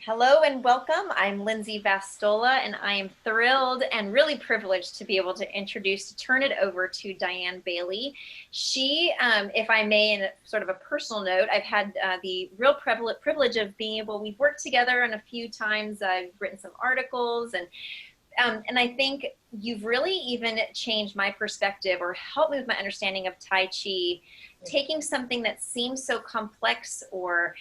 Hello and welcome. I'm Lindsay Vastola, and I am thrilled and really privileged to be able to turn it over to Dianne Bailey. She, if I may, in sort of a personal note, I've had the real privilege of being able, we've worked together on a few times. I've written some articles, and I think you've really even changed my perspective or helped me with my understanding of Tai Chi, taking something that seems so complex or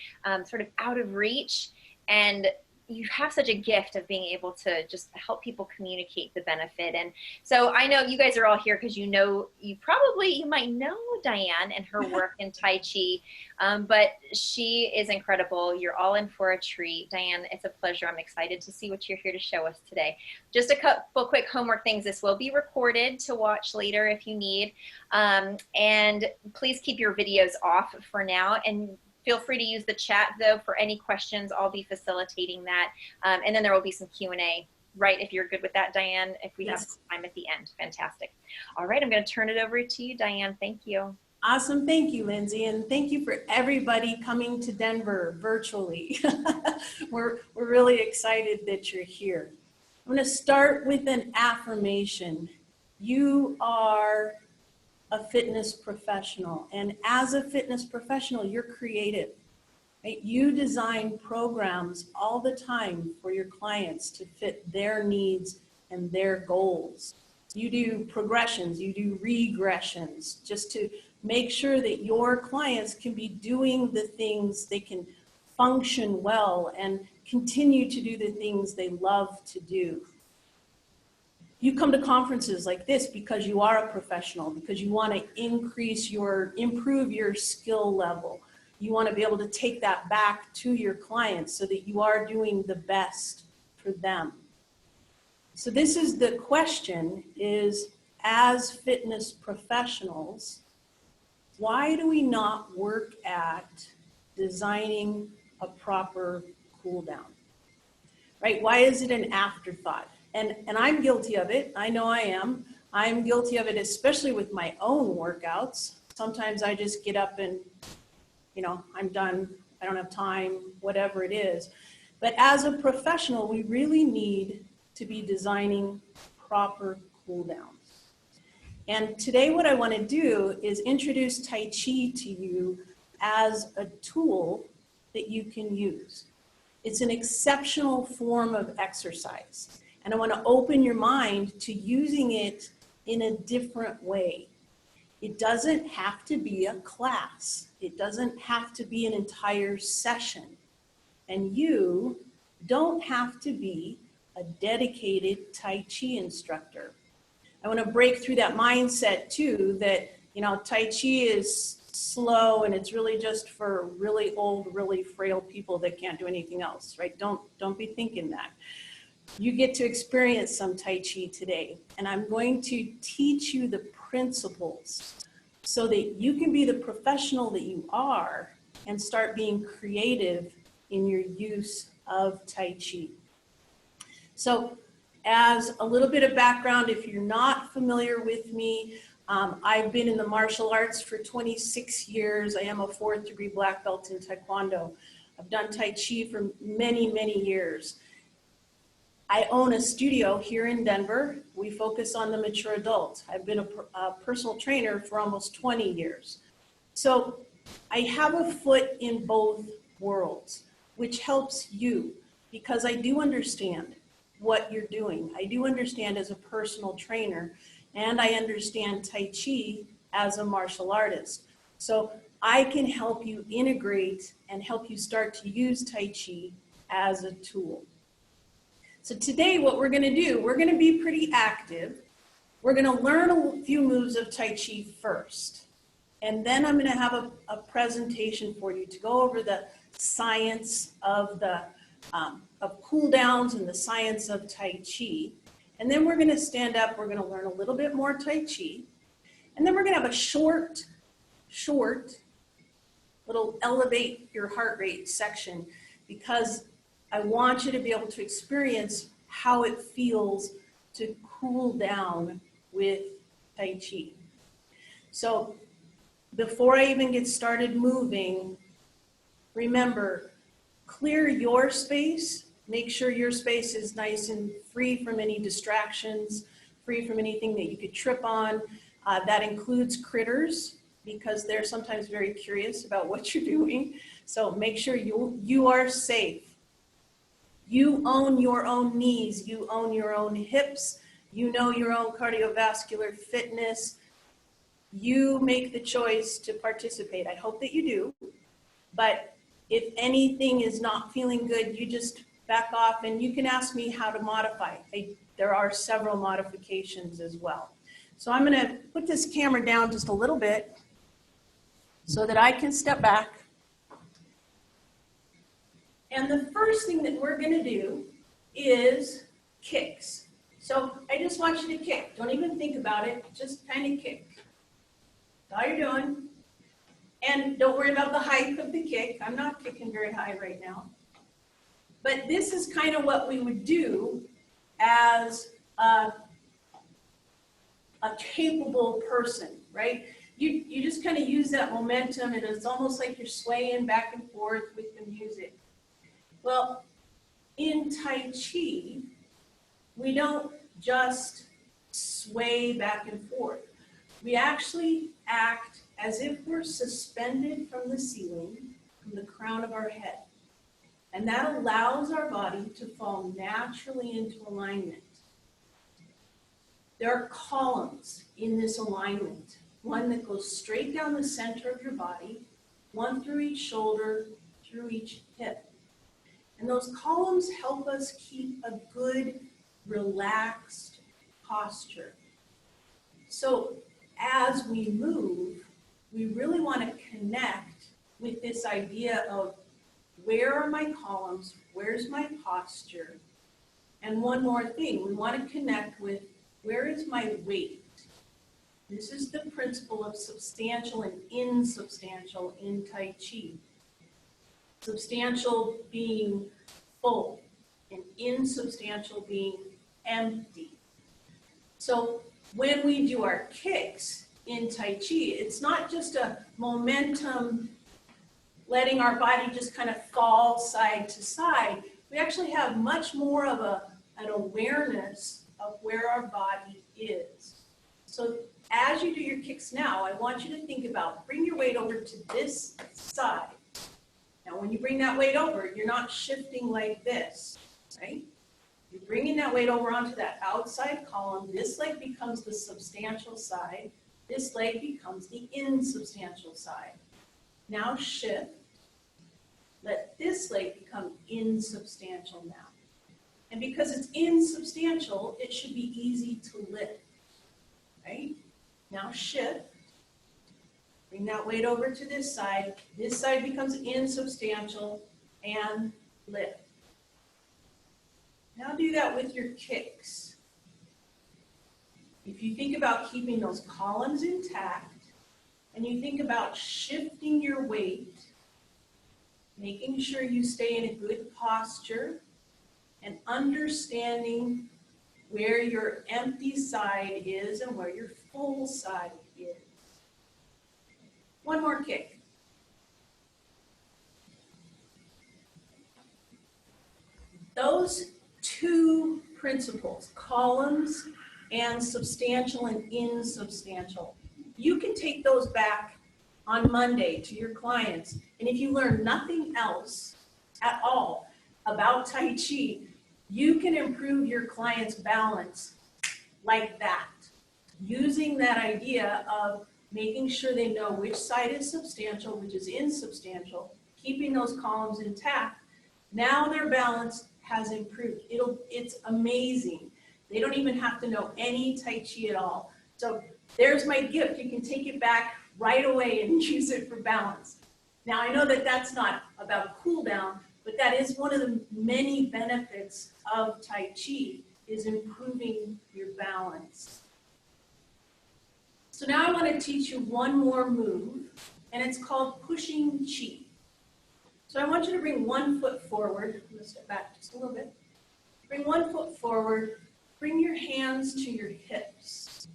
sort of out of reach. And you have such a gift of being able to just help people communicate the benefit. And so I know you guys are all here because you might know Dianne and her work in Tai Chi, but she is incredible. You're all in for a treat. Dianne, it's a pleasure. I'm excited to see what you're here to show us today. Just a couple quick homework things. This will be recorded to watch later if you need. And please keep your videos off for now. And feel free to use the chat, though, for any questions. I'll be facilitating that. And then there will be some Q&A, right, if you're good with that, Dianne, if we have time at the end. Fantastic. All right, I'm going to turn it over to you, Dianne. Thank you. Awesome. Thank you, Lindsay. And thank you for everybody coming to Denver virtually. We're really excited that you're here. I'm going to start with an affirmation. You are a fitness professional, and as a fitness professional, you're creative, right? You design programs all the time for your clients to fit their needs and their goals. You do progressions, you do regressions, just to make sure that your clients can be doing the things, they can function well and continue to do the things they love to do. You come to conferences like this because you are a professional, because you want to improve your skill level. You want to be able to take that back to your clients so that you are doing the best for them. So this is the question is, as fitness professionals, why do we not work at designing a proper cool down? Right? Why is it an afterthought? And I'm guilty of it. I know I am. I'm guilty of it, especially with my own workouts. Sometimes I just get up and, I'm done. I don't have time, whatever it is. But as a professional, we really need to be designing proper cool downs. And today what I want to do is introduce Tai Chi to you as a tool that you can use. It's an exceptional form of exercise. And I want to open your mind to using it in a different way. It doesn't have to be a class. It doesn't have to be an entire session. And you don't have to be a dedicated Tai Chi instructor. I want to break through that mindset too, that, Tai Chi is slow and it's really just for really old, really frail people that can't do anything else, right? Don't be thinking that. You get to experience some Tai Chi today, and I'm going to teach you the principles so that you can be the professional that you are and start being creative in your use of Tai Chi. So as a little bit of background, if you're not familiar with me, I've been in the martial arts for 26 years. I am a 4th degree black belt in Taekwondo. I've done Tai Chi for many, many years. I own a studio here in Denver. We focus on the mature adult. I've been a personal trainer for almost 20 years. So I have a foot in both worlds, which helps you because I do understand what you're doing. I do understand as a personal trainer, and I understand Tai Chi as a martial artist. So I can help you integrate and help you start to use Tai Chi as a tool. So today what we're going to do, we're going to be pretty active. We're going to learn a few moves of Tai Chi first. And then I'm going to have a presentation for you to go over the science of cool downs and the science of Tai Chi. And then we're going to stand up, we're going to learn a little bit more Tai Chi. And then we're going to have a short little elevate your heart rate section, because I want you to be able to experience how it feels to cool down with Tai Chi. So before I even get started moving, remember, Clear your space. Make sure your space is nice and free from any distractions, free from anything that you could trip on. That includes critters, because they're sometimes very curious about what you're doing. So make sure you are safe. You own your own knees. You own your own hips. You know your own cardiovascular fitness. You make the choice to participate. I hope that you do. But if anything is not feeling good, you just back off, and you can ask me how to modify. There are several modifications as well. So I'm going to put this camera down just a little bit so that I can step back. And the first thing that we're going to do is kicks. So I just want you to kick. Don't even think about it. Just kind of kick. That's all you're doing. And don't worry about the height of the kick. I'm not kicking very high right now. But this is kind of what we would do as a capable person, right? You just kind of use that momentum, and it's almost like you're swaying back and forth with the music. Well, in Tai Chi, we don't just sway back and forth. We actually act as if we're suspended from the ceiling, from the crown of our head. And that allows our body to fall naturally into alignment. There are columns in this alignment. One that goes straight down the center of your body, one through each shoulder, through each hip. And those columns help us keep a good, relaxed posture. So as we move, we really want to connect with this idea of where are my columns, where's my posture, and one more thing, we want to connect with where is my weight. This is the principle of substantial and insubstantial in Tai Chi. Substantial being full and insubstantial being empty. So when we do our kicks in Tai Chi, it's not just a momentum, letting our body just kind of fall side to side. We actually have much more of an awareness of where our body is. So as you do your kicks now, I want you to think about, bring your weight over to this side. Now when you bring that weight over, you're not shifting like this, right? You're bringing that weight over onto that outside column. This leg becomes the substantial side. This leg becomes the insubstantial side. Now shift. Let this leg become insubstantial now. And because it's insubstantial, it should be easy to lift, right? Now shift. Bring that weight over to this side. This side becomes insubstantial, and lift. Now do that with your kicks. If you think about keeping those columns intact, and you think about shifting your weight, making sure you stay in a good posture, and understanding where your empty side is and where your full side is. One more kick. Those two principles, columns and substantial and insubstantial, you can take those back on Monday to your clients. And if you learn nothing else at all about Tai Chi, you can improve your client's balance like that, using that idea of making sure they know which side is substantial, which is insubstantial, keeping those columns intact. Now their balance has improved. It's amazing. They don't even have to know any Tai Chi at all. So there's my gift. You can take it back right away and use it for balance. Now I know that that's not about Cooldown, but that is one of the many benefits of Tai Chi, is improving your balance. So now I want to teach you one more move, and it's called pushing chi. So I want you to bring one foot forward. I'm going to step back just a little bit. Bring one foot forward. Bring your hands to your hips.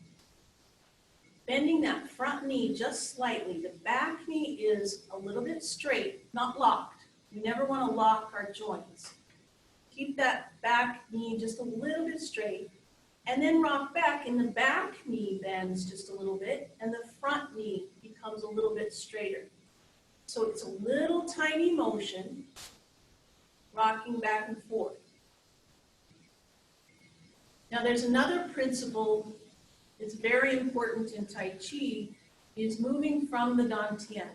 Bending that front knee just slightly. The back knee is a little bit straight, not locked. We never want to lock our joints. Keep that back knee just a little bit straight, and then rock back, and the back knee bends just a little bit, and the front knee becomes a little bit straighter. So it's a little tiny motion, rocking back and forth. Now there's another principle that's very important in Tai Chi, is moving from the Dantian.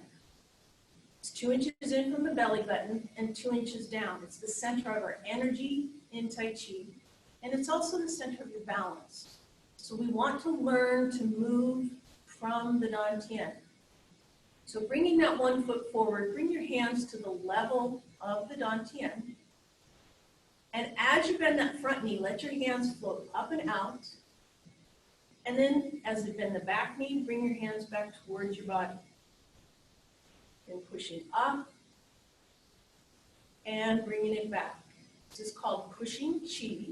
It's 2 inches in from the belly button and 2 inches down. It's the center of our energy in Tai Chi, and it's also the center of your balance. So we want to learn to move from the Dantian. So bringing that 1 foot forward, bring your hands to the level of the Dantian. And as you bend that front knee, let your hands float up and out. And then as you bend the back knee, bring your hands back towards your body. And pushing up and bringing it back. This is called pushing chi.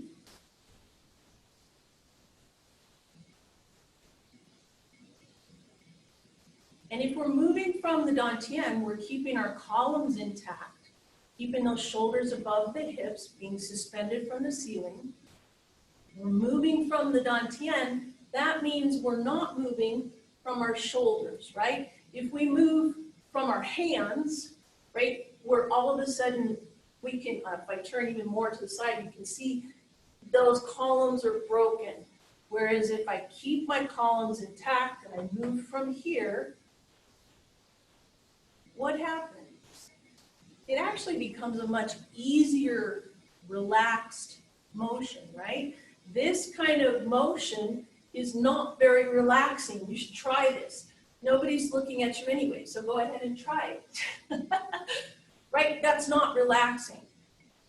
And if we're moving from the Dantian, we're keeping our columns intact, keeping those shoulders above the hips, being suspended from the ceiling. We're moving from the Dantian, that means we're not moving from our shoulders, right? If we move from our hands, right, where all of a sudden we can, if I turn even more to the side, you can see those columns are broken. Whereas if I keep my columns intact and I move from here, what happens? It actually becomes a much easier, relaxed motion, right? This kind of motion is not very relaxing. You should try this. Nobody's looking at you anyway, so go ahead and try it. Right? That's not relaxing.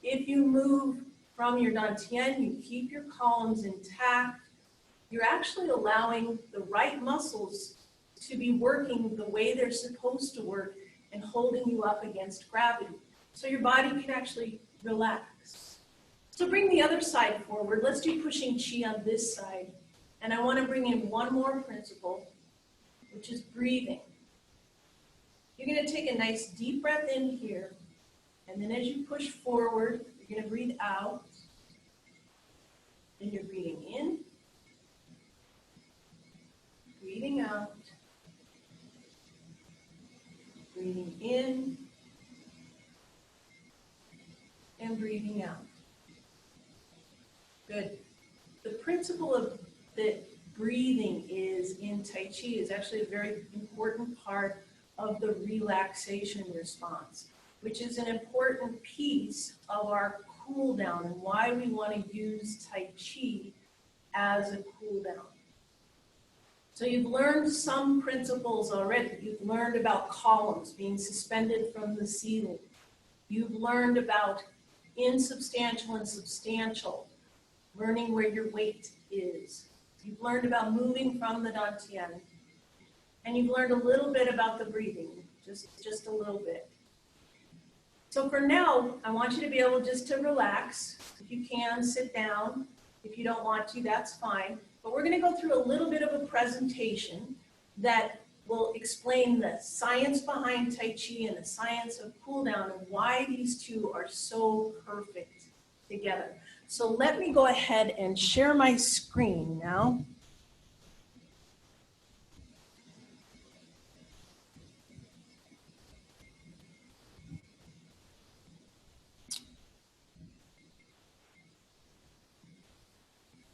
If you move from your Dantian, you keep your columns intact, you're actually allowing the right muscles to be working the way they're supposed to work and holding you up against gravity. So your body can actually relax. So bring the other side forward. Let's do pushing chi on this side. And I want to bring in one more principle, which is breathing. You're going to take a nice deep breath in here, and then as you push forward, you're going to breathe out, then you're breathing in, breathing out, breathing in, and breathing out. Good. The principle of the breathing is in Tai Chi is actually a very important part of the relaxation response, which is an important piece of our cool down and why we want to use Tai Chi as a cool down. So you've learned some principles already. You've learned about columns being suspended from the ceiling. You've learned about insubstantial and substantial, learning where your weight is. You've learned about moving from the Dantian, and you've learned a little bit about the breathing, just a little bit. So for now, I want you to be able just to relax. If you can, sit down. If you don't want to, that's fine. But we're going to go through a little bit of a presentation that will explain the science behind Tai Chi and the science of cool down and why these two are so perfect together. So let me go ahead and share my screen now.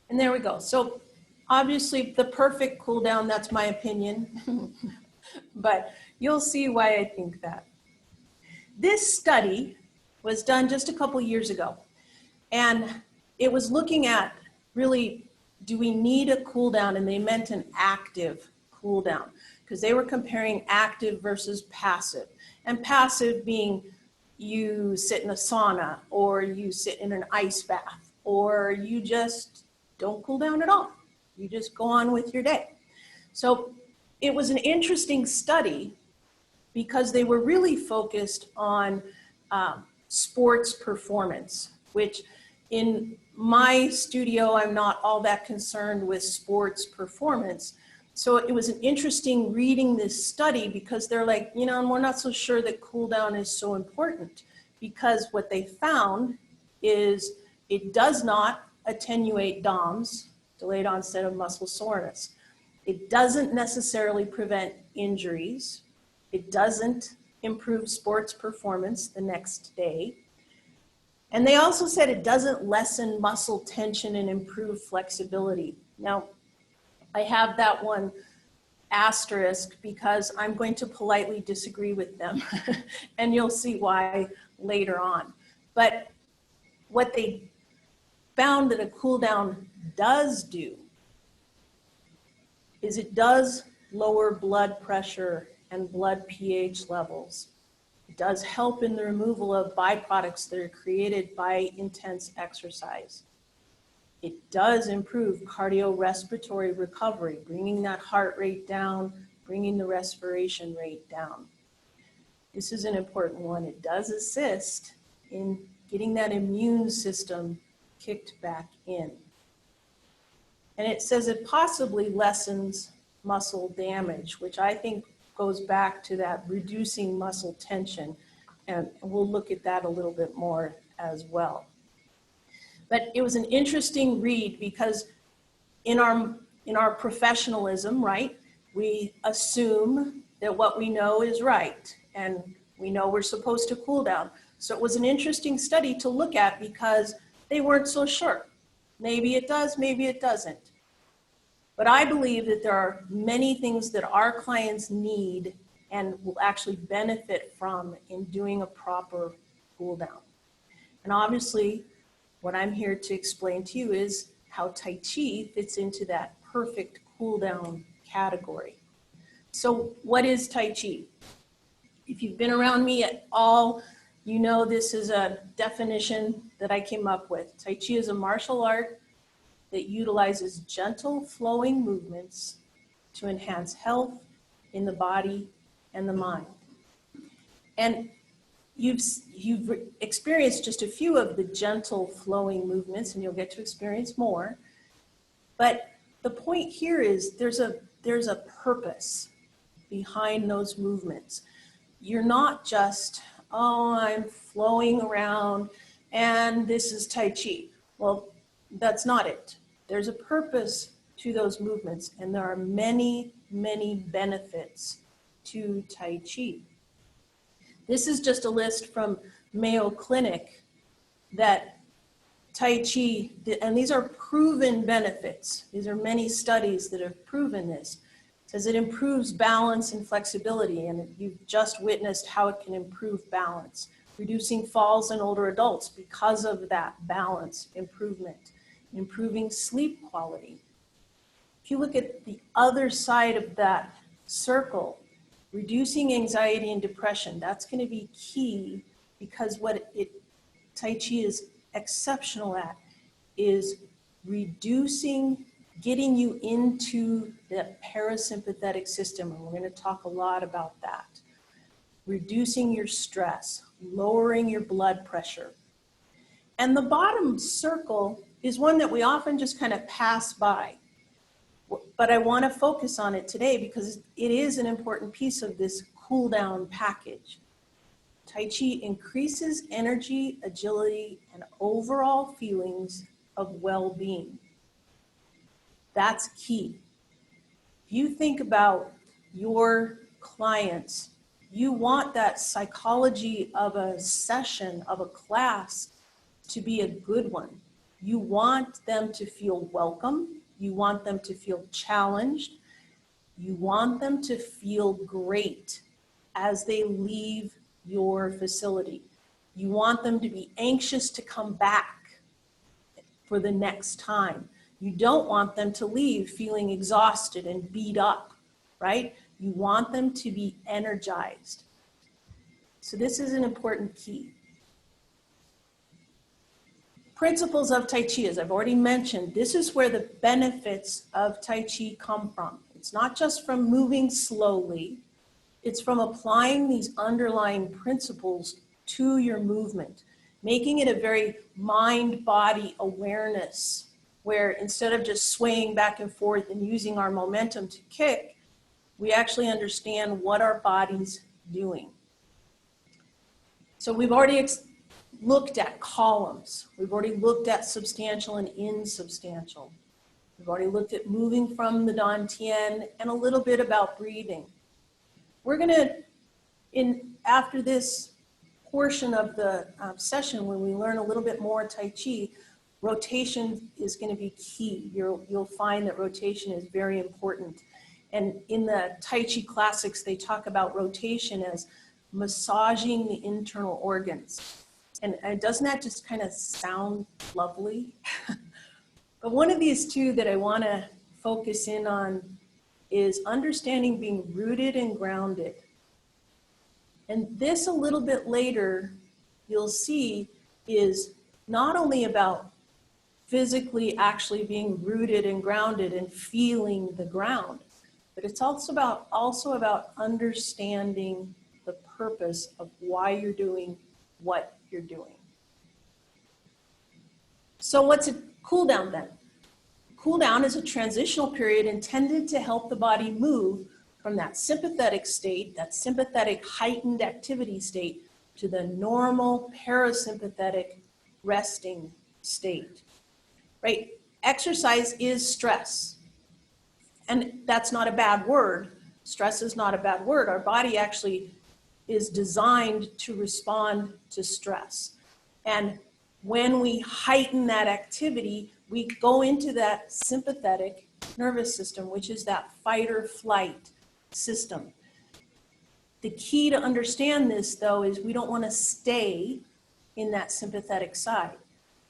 And there we go. So obviously the perfect cool down, that's my opinion, but you'll see why I think that. This study was done just a couple years ago, and it was looking at really, do we need a cool down? And they meant an active cool down because they were comparing active versus passive, and passive being you sit in a sauna or you sit in an ice bath or you just don't cool down at all. You just go on with your day. So it was an interesting study because they were really focused on sports performance, which in my studio, I'm not all that concerned with sports performance. So it was an interesting reading this study because they're like, you know, and we're not so sure that cool down is so important because what they found is it does not attenuate DOMS, delayed onset of muscle soreness. It doesn't necessarily prevent injuries. It doesn't improve sports performance the next day. And they also said it doesn't lessen muscle tension and improve flexibility. Now, I have that one asterisk because I'm going to politely disagree with them and you'll see why later on. But what they found that a cool down does do is it does lower blood pressure and blood pH levels. It does help in the removal of byproducts that are created by intense exercise. It does improve cardiorespiratory recovery, bringing that heart rate down, bringing the respiration rate down. This is an important one. It does assist in getting that immune system kicked back in. And it says it possibly lessens muscle damage, which I think goes back to that reducing muscle tension. And we'll look at that a little bit more as well. But it was an interesting read because in our professionalism, right, we assume that what we know is right and we know we're supposed to cool down. So it was an interesting study to look at because they weren't so sure. Maybe it does, maybe it doesn't. But I believe that there are many things that our clients need and will actually benefit from in doing a proper cool down. And obviously, what I'm here to explain to you is how Tai Chi fits into that perfect cool down category. So what is Tai Chi? If you've been around me at all, you know this is a definition that I came up with. Tai Chi is a martial art that utilizes gentle flowing movements to enhance health in the body and the mind. And you've experienced just a few of the gentle flowing movements, and you'll get to experience more. But the point here is there's a purpose behind those movements. You're not just, oh, I'm flowing around and this is Tai Chi. Well, that's not it. There's a purpose to those movements, and there are many, many benefits to Tai Chi. This is just a list from Mayo Clinic that Tai Chi, and these are proven benefits. These are many studies that have proven this. It says it improves balance and flexibility, and you've just witnessed how it can improve balance, reducing falls in older adults because of that balance improvement, improving sleep quality. If you look at the other side of that circle, reducing anxiety and depression, that's going to be key because what Tai Chi is exceptional at is reducing, getting you into the parasympathetic system, and we're going to talk a lot about that. Reducing your stress, lowering your blood pressure. And the bottom circle is one that we often just kind of pass by. But I want to focus on it today because it is an important piece of this cool down package. Tai Chi increases energy, agility, and overall feelings of well-being. That's key. If you think about your clients, you want that psychology of a session, of a class, to be a good one. You want them to feel welcome. You want them to feel challenged. You want them to feel great as they leave your facility. You want them to be anxious to come back for the next time. You don't want them to leave feeling exhausted and beat up, right? You want them to be energized. So this is an important key. Principles of Tai Chi, as I've already mentioned, this is where the benefits of Tai Chi come from. It's not just from moving slowly, it's from applying these underlying principles to your movement, making it a very mind-body awareness, where instead of just swaying back and forth and using our momentum to kick, we actually understand what our body's doing. So we've already looked at columns. We've already looked at substantial and insubstantial. We've already looked at moving from the Dantian and a little bit about breathing. We're gonna, after this portion of the session, when we learn a little bit more Tai Chi, rotation is gonna be key. You'll find that rotation is very important. And in the Tai Chi classics, they talk about rotation as massaging the internal organs. And doesn't that just kind of sound lovely? But one of these two that I want to focus in on is understanding being rooted and grounded. And this a little bit later, you'll see, is not only about physically actually being rooted and grounded and feeling the ground, but it's also about understanding the purpose of why you're doing what you're doing. So what's a cool down then? Cool down is a transitional period intended to help the body move from that sympathetic state, that sympathetic heightened activity state, to the normal parasympathetic resting state, right? Exercise is stress. And that's not a bad word. Stress is not a bad word. Our body actually is designed to respond to stress. And when we heighten that activity, we go into that sympathetic nervous system, which is that fight or flight system. The key to understand this, though, is we don't want to stay in that sympathetic side.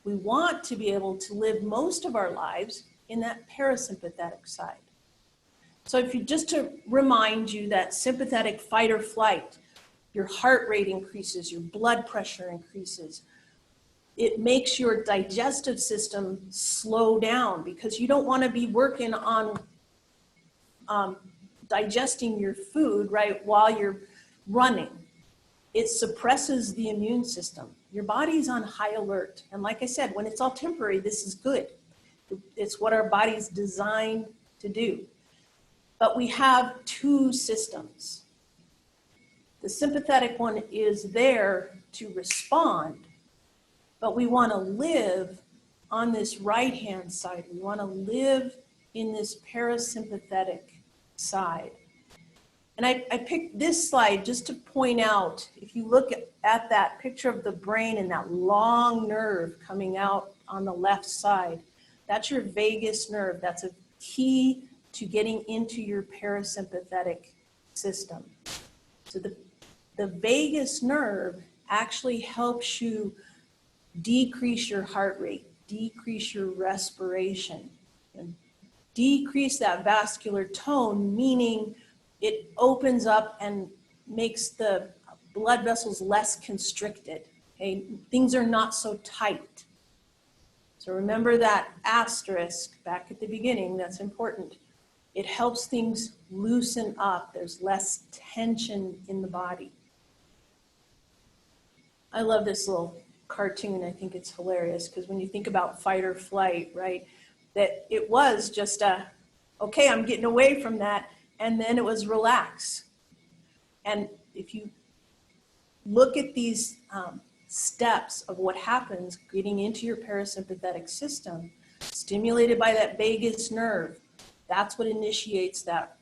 We want to be able to live most of our lives in that parasympathetic side. So if you, just to remind you, that sympathetic fight or flight, your heart rate increases, your blood pressure increases. It makes your digestive system slow down because you don't want to be working on digesting your food, right, while you're running. It suppresses the immune system. Your body's on high alert. And like I said, when it's all temporary, this is good. It's what our body's designed to do. But we have two systems. The sympathetic one is there to respond, but we want to live on this right-hand side. We want to live in this parasympathetic side. And I picked this slide just to point out, if you look at that picture of the brain and that long nerve coming out on the left side, that's your vagus nerve. That's a key to getting into your parasympathetic system. So the vagus nerve actually helps you decrease your heart rate, decrease your respiration, and decrease that vascular tone, meaning it opens up and makes the blood vessels less constricted. Okay? Things are not so tight. So remember that asterisk back at the beginning, that's important. It helps things loosen up. There's less tension in the body. I love this little cartoon. I think it's hilarious because when you think about fight or flight, right, that it was just okay, I'm getting away from that, and then it was relax. And if you look at these steps of what happens getting into your parasympathetic system, stimulated by that vagus nerve, that's what initiates that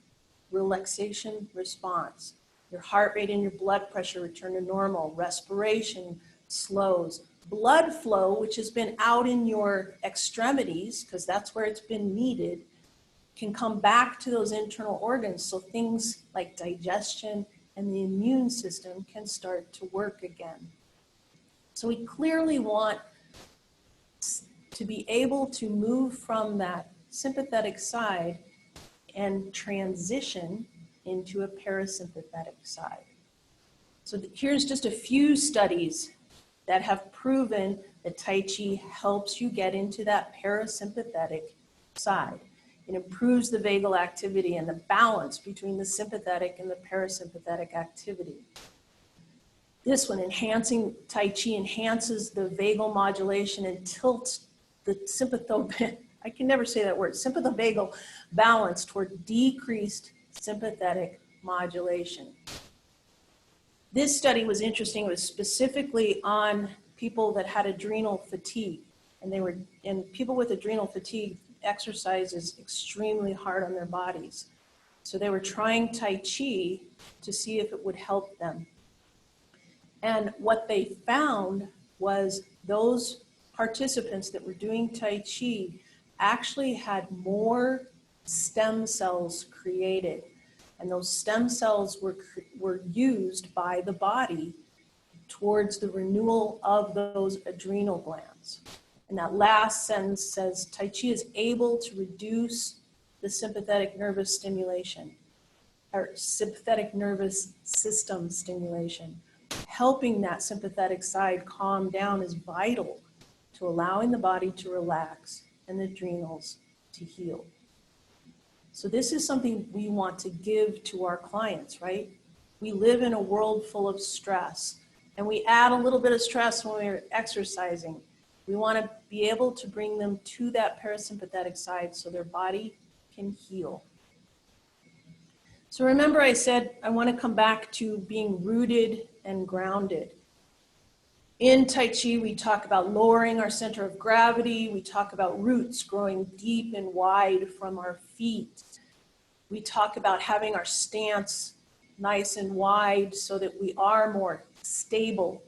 relaxation response. Your heart rate and your blood pressure return to normal. Respiration slows. Blood flow, which has been out in your extremities, because that's where it's been needed, can come back to those internal organs. So things like digestion and the immune system can start to work again. So we clearly want to be able to move from that sympathetic side and transition into a parasympathetic side. So here's just a few studies that have proven that Tai Chi helps you get into that parasympathetic side. It improves the vagal activity and the balance between the sympathetic and the parasympathetic activity. This one, enhancing Tai Chi, enhances the vagal modulation and tilts the I can never say that word, sympathovagal balance toward decreased sympathetic modulation. This study was interesting. It was specifically on people that had adrenal fatigue, and people with adrenal fatigue, exercise is extremely hard on their bodies. So they were trying Tai Chi to see if it would help them. And what they found was those participants that were doing Tai Chi actually had more stem cells created. And those stem cells were used by the body towards the renewal of those adrenal glands. And that last sentence says, Tai Chi is able to reduce the sympathetic nervous stimulation, or sympathetic nervous system stimulation. Helping that sympathetic side calm down is vital to allowing the body to relax and the adrenals to heal. So this is something we want to give to our clients, right? We live in a world full of stress, and we add a little bit of stress when we're exercising. We want to be able to bring them to that parasympathetic side so their body can heal. So remember I said I want to come back to being rooted and grounded. In Tai Chi, we talk about lowering our center of gravity. We talk about roots growing deep and wide from our feet. We talk about having our stance nice and wide so that we are more stable.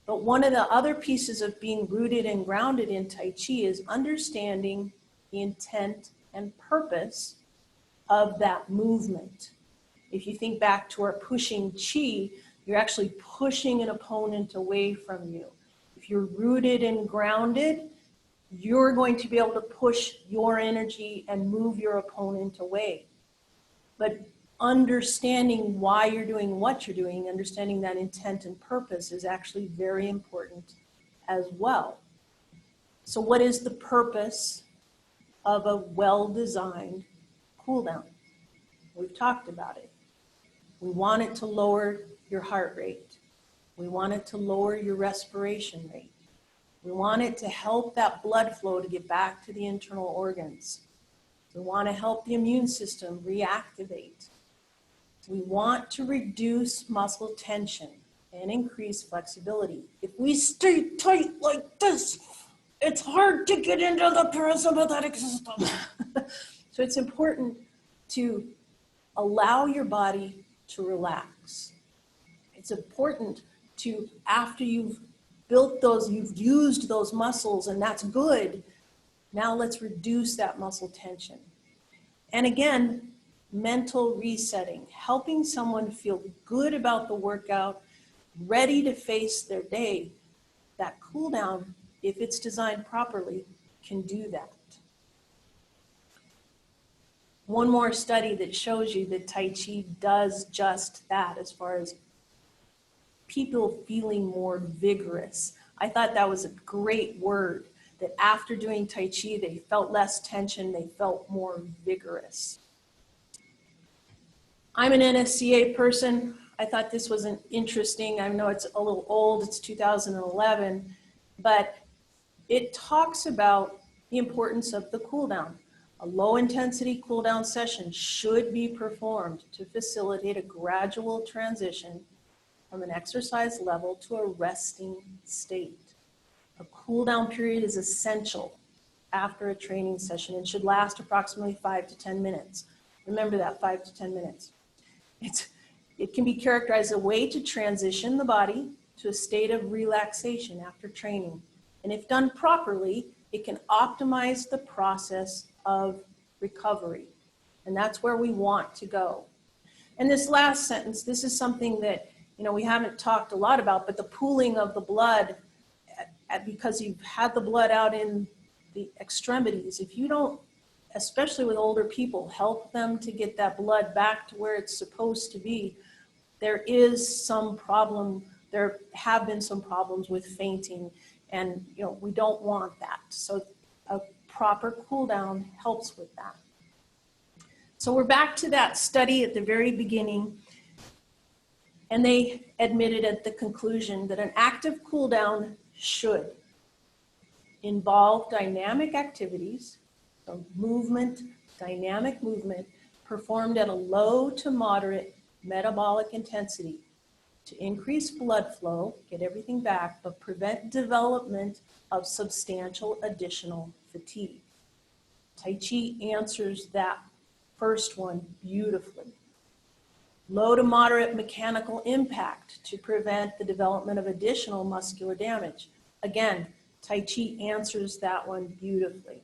But one of the other pieces of being rooted and grounded in Tai Chi is understanding the intent and purpose of that movement. If you think back to our pushing Chi, you're actually pushing an opponent away from you. If you're rooted and grounded, you're going to be able to push your energy and move your opponent away. But understanding why you're doing what you're doing, understanding that intent and purpose is actually very important as well. So what is the purpose of a well-designed cool down? We've talked about it. We want it to lower your heart rate. We want it to lower your respiration rate. We want it to help that blood flow to get back to the internal organs. We want to help the immune system reactivate. We want to reduce muscle tension and increase flexibility. If we stay tight like this, it's hard to get into the parasympathetic system. So it's important to allow your body to relax. It's important to, after you've built those, you've used those muscles, and that's good, now let's reduce that muscle tension. And again, mental resetting, helping someone feel good about the workout, ready to face their day. That cool down, if it's designed properly, can do that. One more study that shows you that Tai Chi does just that as far as people feeling more vigorous. I thought that was a great word, that after doing Tai Chi, they felt less tension, they felt more vigorous. I'm an NSCA person. I thought this was interesting. I know it's a little old, it's 2011, but it talks about the importance of the cool down. A low intensity cool down session should be performed to facilitate a gradual transition from an exercise level to a resting state. A cool down period is essential after a training session and should last approximately 5 to 10 minutes. Remember that, 5 to 10 minutes. It can be characterized as a way to transition the body to a state of relaxation after training. And if done properly, it can optimize the process of recovery. And that's where we want to go. And this last sentence, this is something that we haven't talked a lot about, but the pooling of the blood, because you've had the blood out in the extremities, if you don't, especially with older people, help them to get that blood back to where it's supposed to be, there is some problem, there have been some problems with fainting, and we don't want that. So a proper cool down helps with that. So we're back to that study at the very beginning, and they admitted at the conclusion that an active cool down should involve dynamic activities, so movement, dynamic movement, performed at a low to moderate metabolic intensity to increase blood flow, get everything back, but prevent development of substantial additional fatigue. Tai Chi answers that first one beautifully. Low to moderate mechanical impact to prevent the development of additional muscular damage. Again, Tai Chi answers that one beautifully.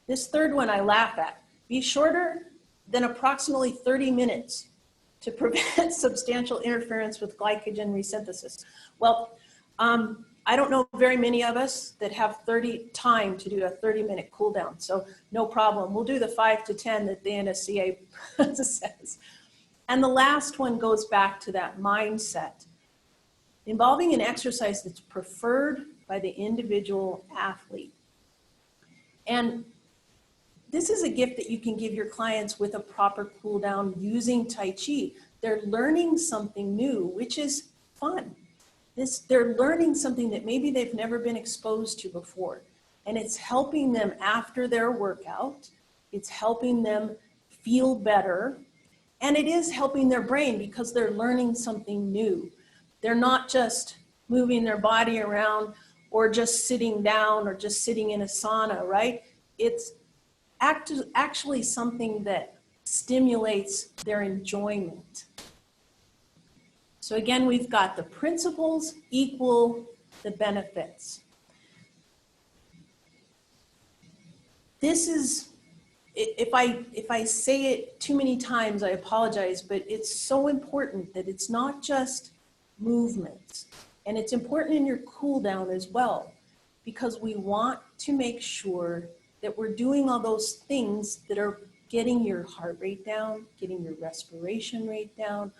This third one I laugh at. Be shorter than approximately 30 minutes to prevent substantial interference with glycogen resynthesis. Well, I don't know very many of us that have time to do a 30-minute cool down, so no problem. We'll do the 5 to 10 that the NSCA says. And the last one goes back to that mindset, involving an exercise that's preferred by the individual athlete. And this is a gift that you can give your clients with a proper cool down using Tai Chi. They're learning something new, which is fun. They're learning something that maybe they've never been exposed to before. And it's helping them after their workout. It's helping them feel better. And it is helping their brain because they're learning something new. They're not just moving their body around or just sitting down or just sitting in a sauna, right? It's actually something that stimulates their enjoyment. So again, we've got the principles equal the benefits. This is, if I say it too many times, I apologize, but it's so important that it's not just movements. And it's important in your cool down as well, because we want to make sure that we're doing all those things that are getting your heart rate down, getting your respiration rate down,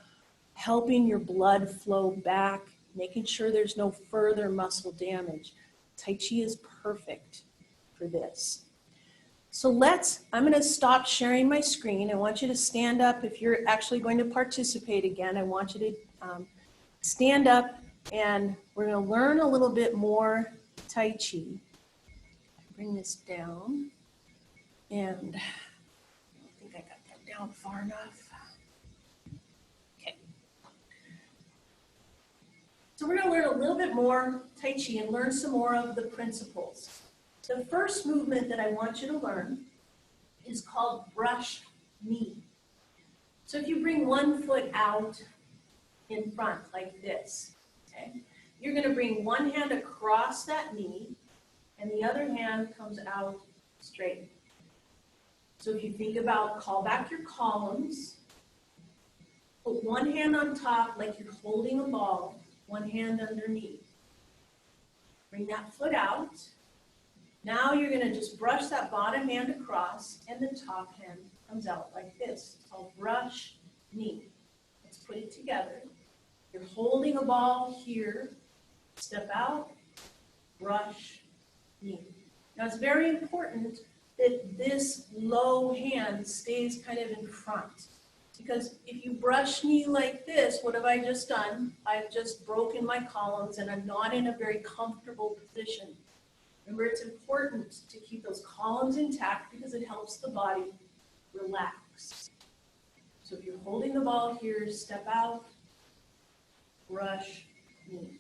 helping your blood flow back, making sure there's no further muscle damage. Tai Chi is perfect for this. So I'm going to stop sharing my screen. I want you to stand up. If you're actually going to participate again, I want you to stand up, and we're going to learn a little bit more Tai Chi. Bring this down, and I don't think I got that down far enough. Okay. So we're going to learn a little bit more Tai Chi and learn some more of the principles. The first movement that I want you to learn is called brush knee. So if you bring one foot out in front like this, okay, you're going to bring one hand across that knee, and the other hand comes out straight. So if you think about, call back your columns, put one hand on top like you're holding a ball, one hand underneath. Bring that foot out. Now you're going to just brush that bottom hand across, and the top hand comes out like this. It's called brush knee. Let's put it together. You're holding a ball here. Step out, brush knee. Now it's very important that this low hand stays kind of in front, because if you brush knee like this, what have I just done? I've just broken my columns, and I'm not in a very comfortable position. Remember, it's important to keep those columns intact because it helps the body relax. So if you're holding the ball here, step out, brush knee.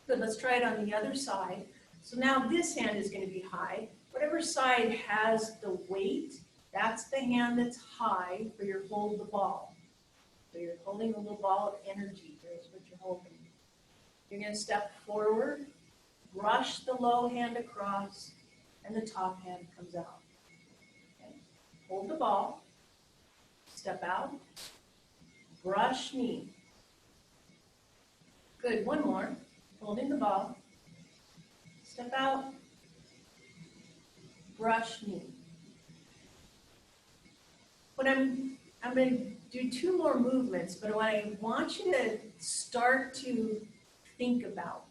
Good, let's try it on the other side. So now this hand is going to be high. Whatever side has the weight, that's the hand that's high for your hold the ball. So you're holding a little ball of energy. Here's what you're holding. You're going to step forward, brush the low hand across, and the top hand comes out. Okay. Hold the ball, step out, brush knee. Good, one more. Holding the ball, step out, brush knee. When I'm going to do two more movements, but what I want you to start to think about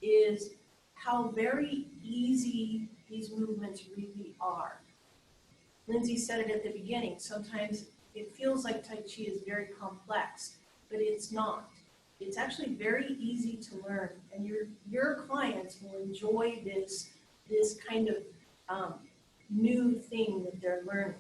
is how very easy these movements really are. Lindsay said it at the beginning. Sometimes it feels like Tai Chi is very complex, but it's not. It's actually very easy to learn, and your clients will enjoy this kind of new thing that they're learning.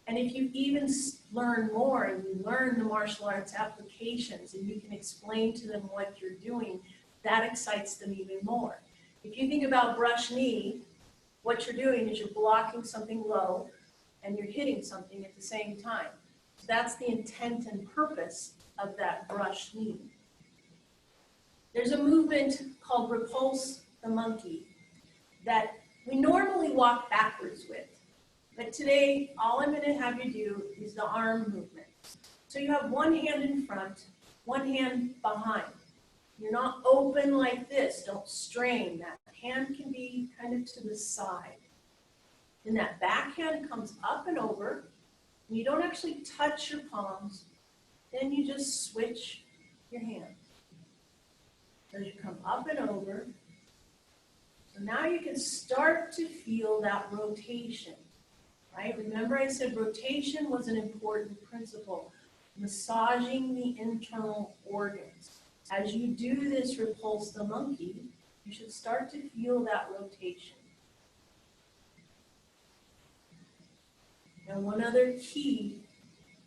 And if you even learn more and you learn the martial arts applications and you can explain to them what you're doing, that excites them even more. If you think about brush knee, what you're doing is you're blocking something low and you're hitting something at the same time. So that's the intent and purpose of that brush knee. There's a movement called repulse the monkey that we normally walk backwards with. But today, all I'm going to have you do is the arm movement. So you have one hand in front, one hand behind. You're not open like this. Don't strain. That hand can be kind of to the side. Then that back hand comes up and over. And you don't actually touch your palms. Then you just switch your hands. So you come up and over. So now you can start to feel that rotation. Right? Remember I said rotation was an important principle. Massaging the internal organs. As you do this repulse the monkey, you should start to feel that rotation. Now one other key,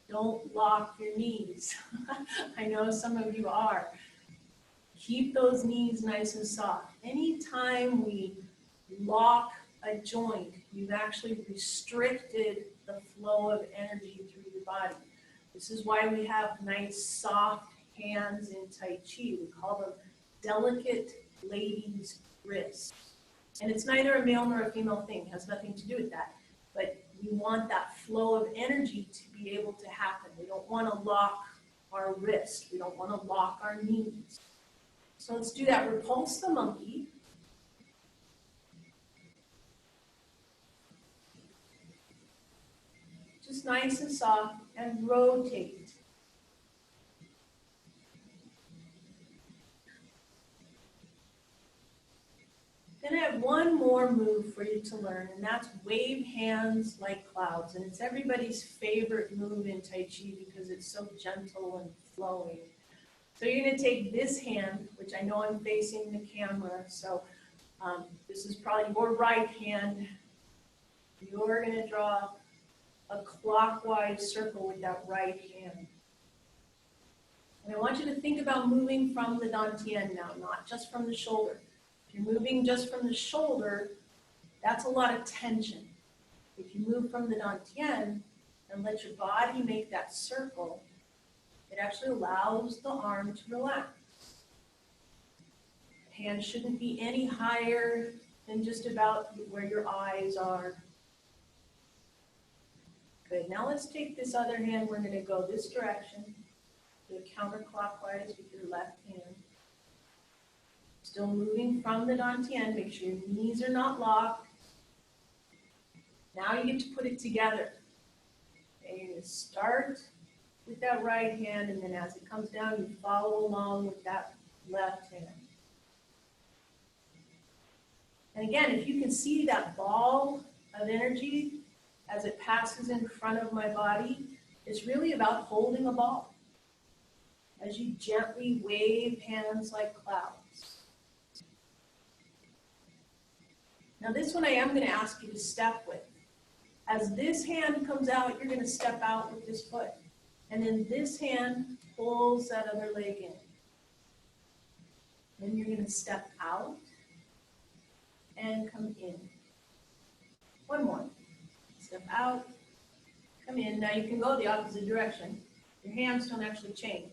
don't lock your knees. I know some of you are. Keep those knees nice and soft. Anytime we lock a joint, you've actually restricted the flow of energy through your body. This is why we have nice, soft hands in Tai Chi. We call them delicate ladies' wrists. And it's neither a male nor a female thing. It has nothing to do with that. But we want that flow of energy to be able to happen. We don't want to lock our wrist. We don't want to lock our knees. So let's do that. Repulse the monkey. Just nice and soft, and rotate. Then I have one more move for you to learn, and that's wave hands like clouds. And it's everybody's favorite move in Tai Chi because it's so gentle and flowing. So you're going to take this hand, which I know I'm facing the camera, so this is probably your right hand. You're going to draw a clockwise circle with that right hand. And I want you to think about moving from the Dantian now, not just from the shoulder. If you're moving just from the shoulder, that's a lot of tension. If you move from the Dantian and let your body make that circle, it actually allows the arm to relax. The hand shouldn't be any higher than just about where your eyes are. Good, now let's take this other hand, we're going to go this direction, do it counterclockwise with your left hand. Still moving from the Dantian, make sure your knees are not locked. Now you get to put it together. And you're going to start with that right hand, and then as it comes down, you follow along with that left hand. And again, if you can see that ball of energy as it passes in front of my body, it's really about holding a ball as you gently wave hands like clouds. Now this one I am going to ask you to step with. As this hand comes out, you're going to step out with this foot. And then this hand pulls that other leg in. Then you're going to step out and come in. One more. Step out, come in. Now you can go the opposite direction. Your hands don't actually change.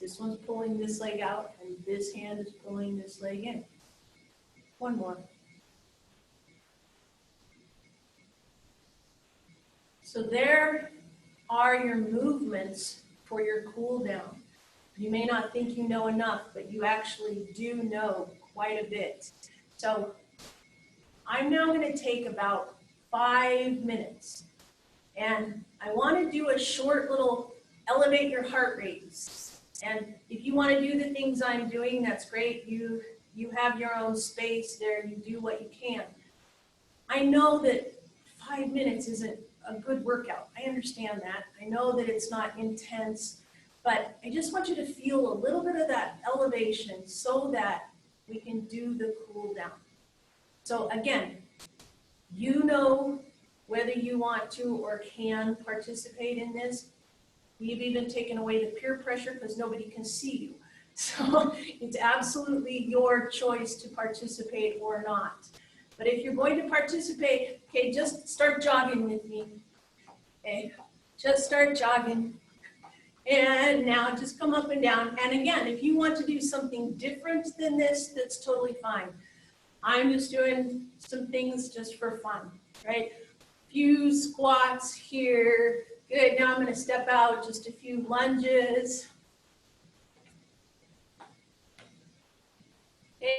This one's pulling this leg out, and this hand is pulling this leg in. One more. So there are your movements for your cool down. You may not think you know enough, but you actually do know quite a bit. So I'm now going to take about 5 minutes, and I want to do a short little elevate your heart rate. And if you want to do the things I'm doing, that's great. You have your own space there. You do what you can. I know that 5 minutes isn't a good workout. I understand that. I know that it's not intense, but I just want you to feel a little bit of that elevation so that we can do the cool down. So again, you know whether you want to or can participate in this. We've even taken away the peer pressure because nobody can see you. So it's absolutely your choice to participate or not. But if you're going to participate, okay, just start jogging with me. Okay, just start jogging. And now just come up and down. And again, if you want to do something different than this, that's totally fine. I'm just doing some things just for fun, right? Few squats here. Good, now I'm gonna step out, just a few lunges.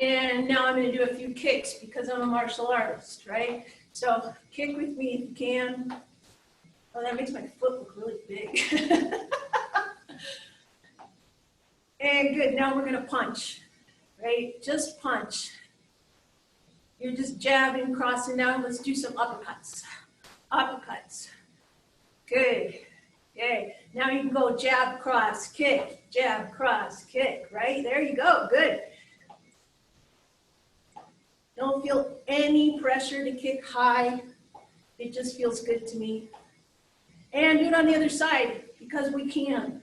And now I'm gonna do a few kicks because I'm a martial artist, right? So kick with me if you can. Oh, that makes my foot look really big. And good, now we're gonna punch, right? Just punch. You're just jabbing, crossing down. Let's do some uppercuts. Uppercuts. Good. Okay. Now you can go jab, cross, kick, jab, cross, kick, right? There you go. Good. Don't feel any pressure to kick high. It just feels good to me. And do it on the other side because we can.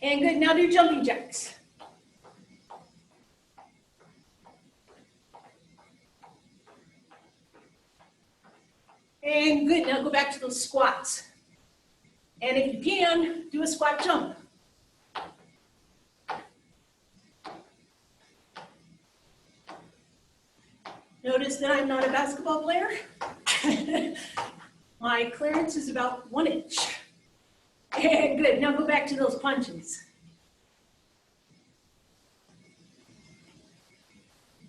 And good, now do jumping jacks. And good, now go back to those squats. And if you can, do a squat jump. Notice that I'm not a basketball player. My clearance is about 1 inch. And good, now go back to those punches.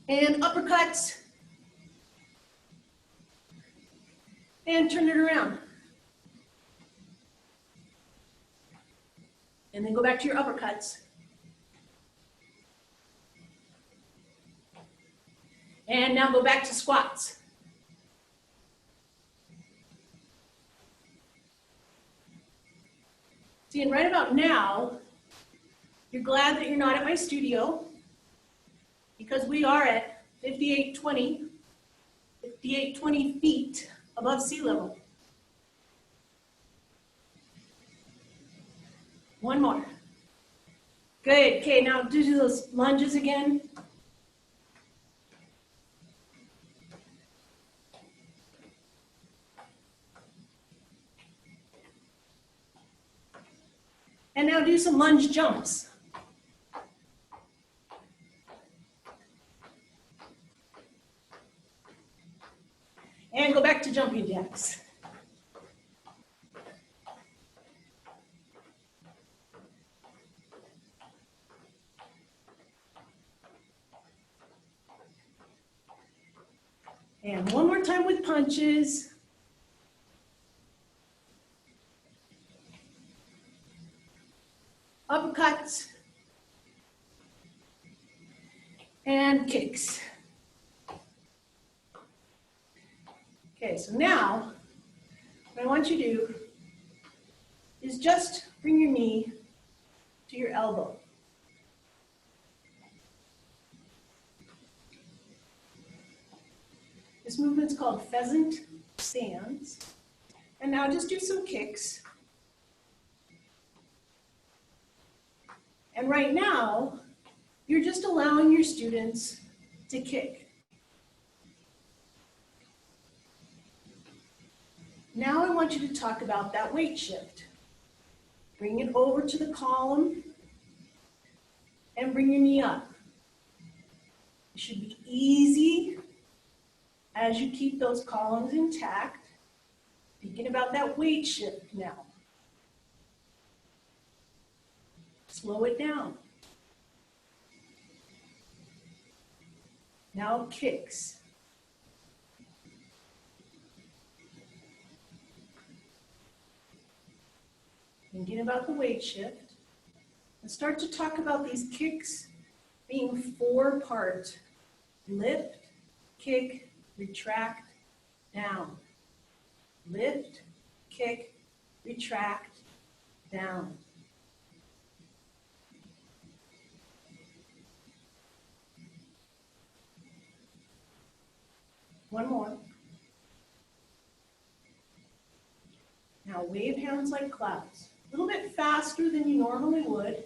And uppercuts. And turn it around. And then go back to your uppercuts. And now go back to squats. See, and right about now, you're glad that you're not at my studio because we are at 5820 feet above sea level. One more. Good, okay, now do those lunges again. And now do some lunge jumps. And go back to jumping jacks. And one more time with punches. Uppercuts. And kicks. Okay, so now what I want you to do is just bring your knee to your elbow. This movement's called pheasant stance. And now just do some kicks. And right now, you're just allowing your students to kick. Now I want you to talk about that weight shift. Bring it over to the column and bring your knee up. It should be easy as you keep those columns intact. Thinking about that weight shift now. Slow it down. Now kicks. Thinking about the weight shift. And start to talk about these kicks being 4-part. Lift, kick, retract, down. Lift, kick, retract, down. One more. Now wave hands like clouds. A little bit faster than you normally would.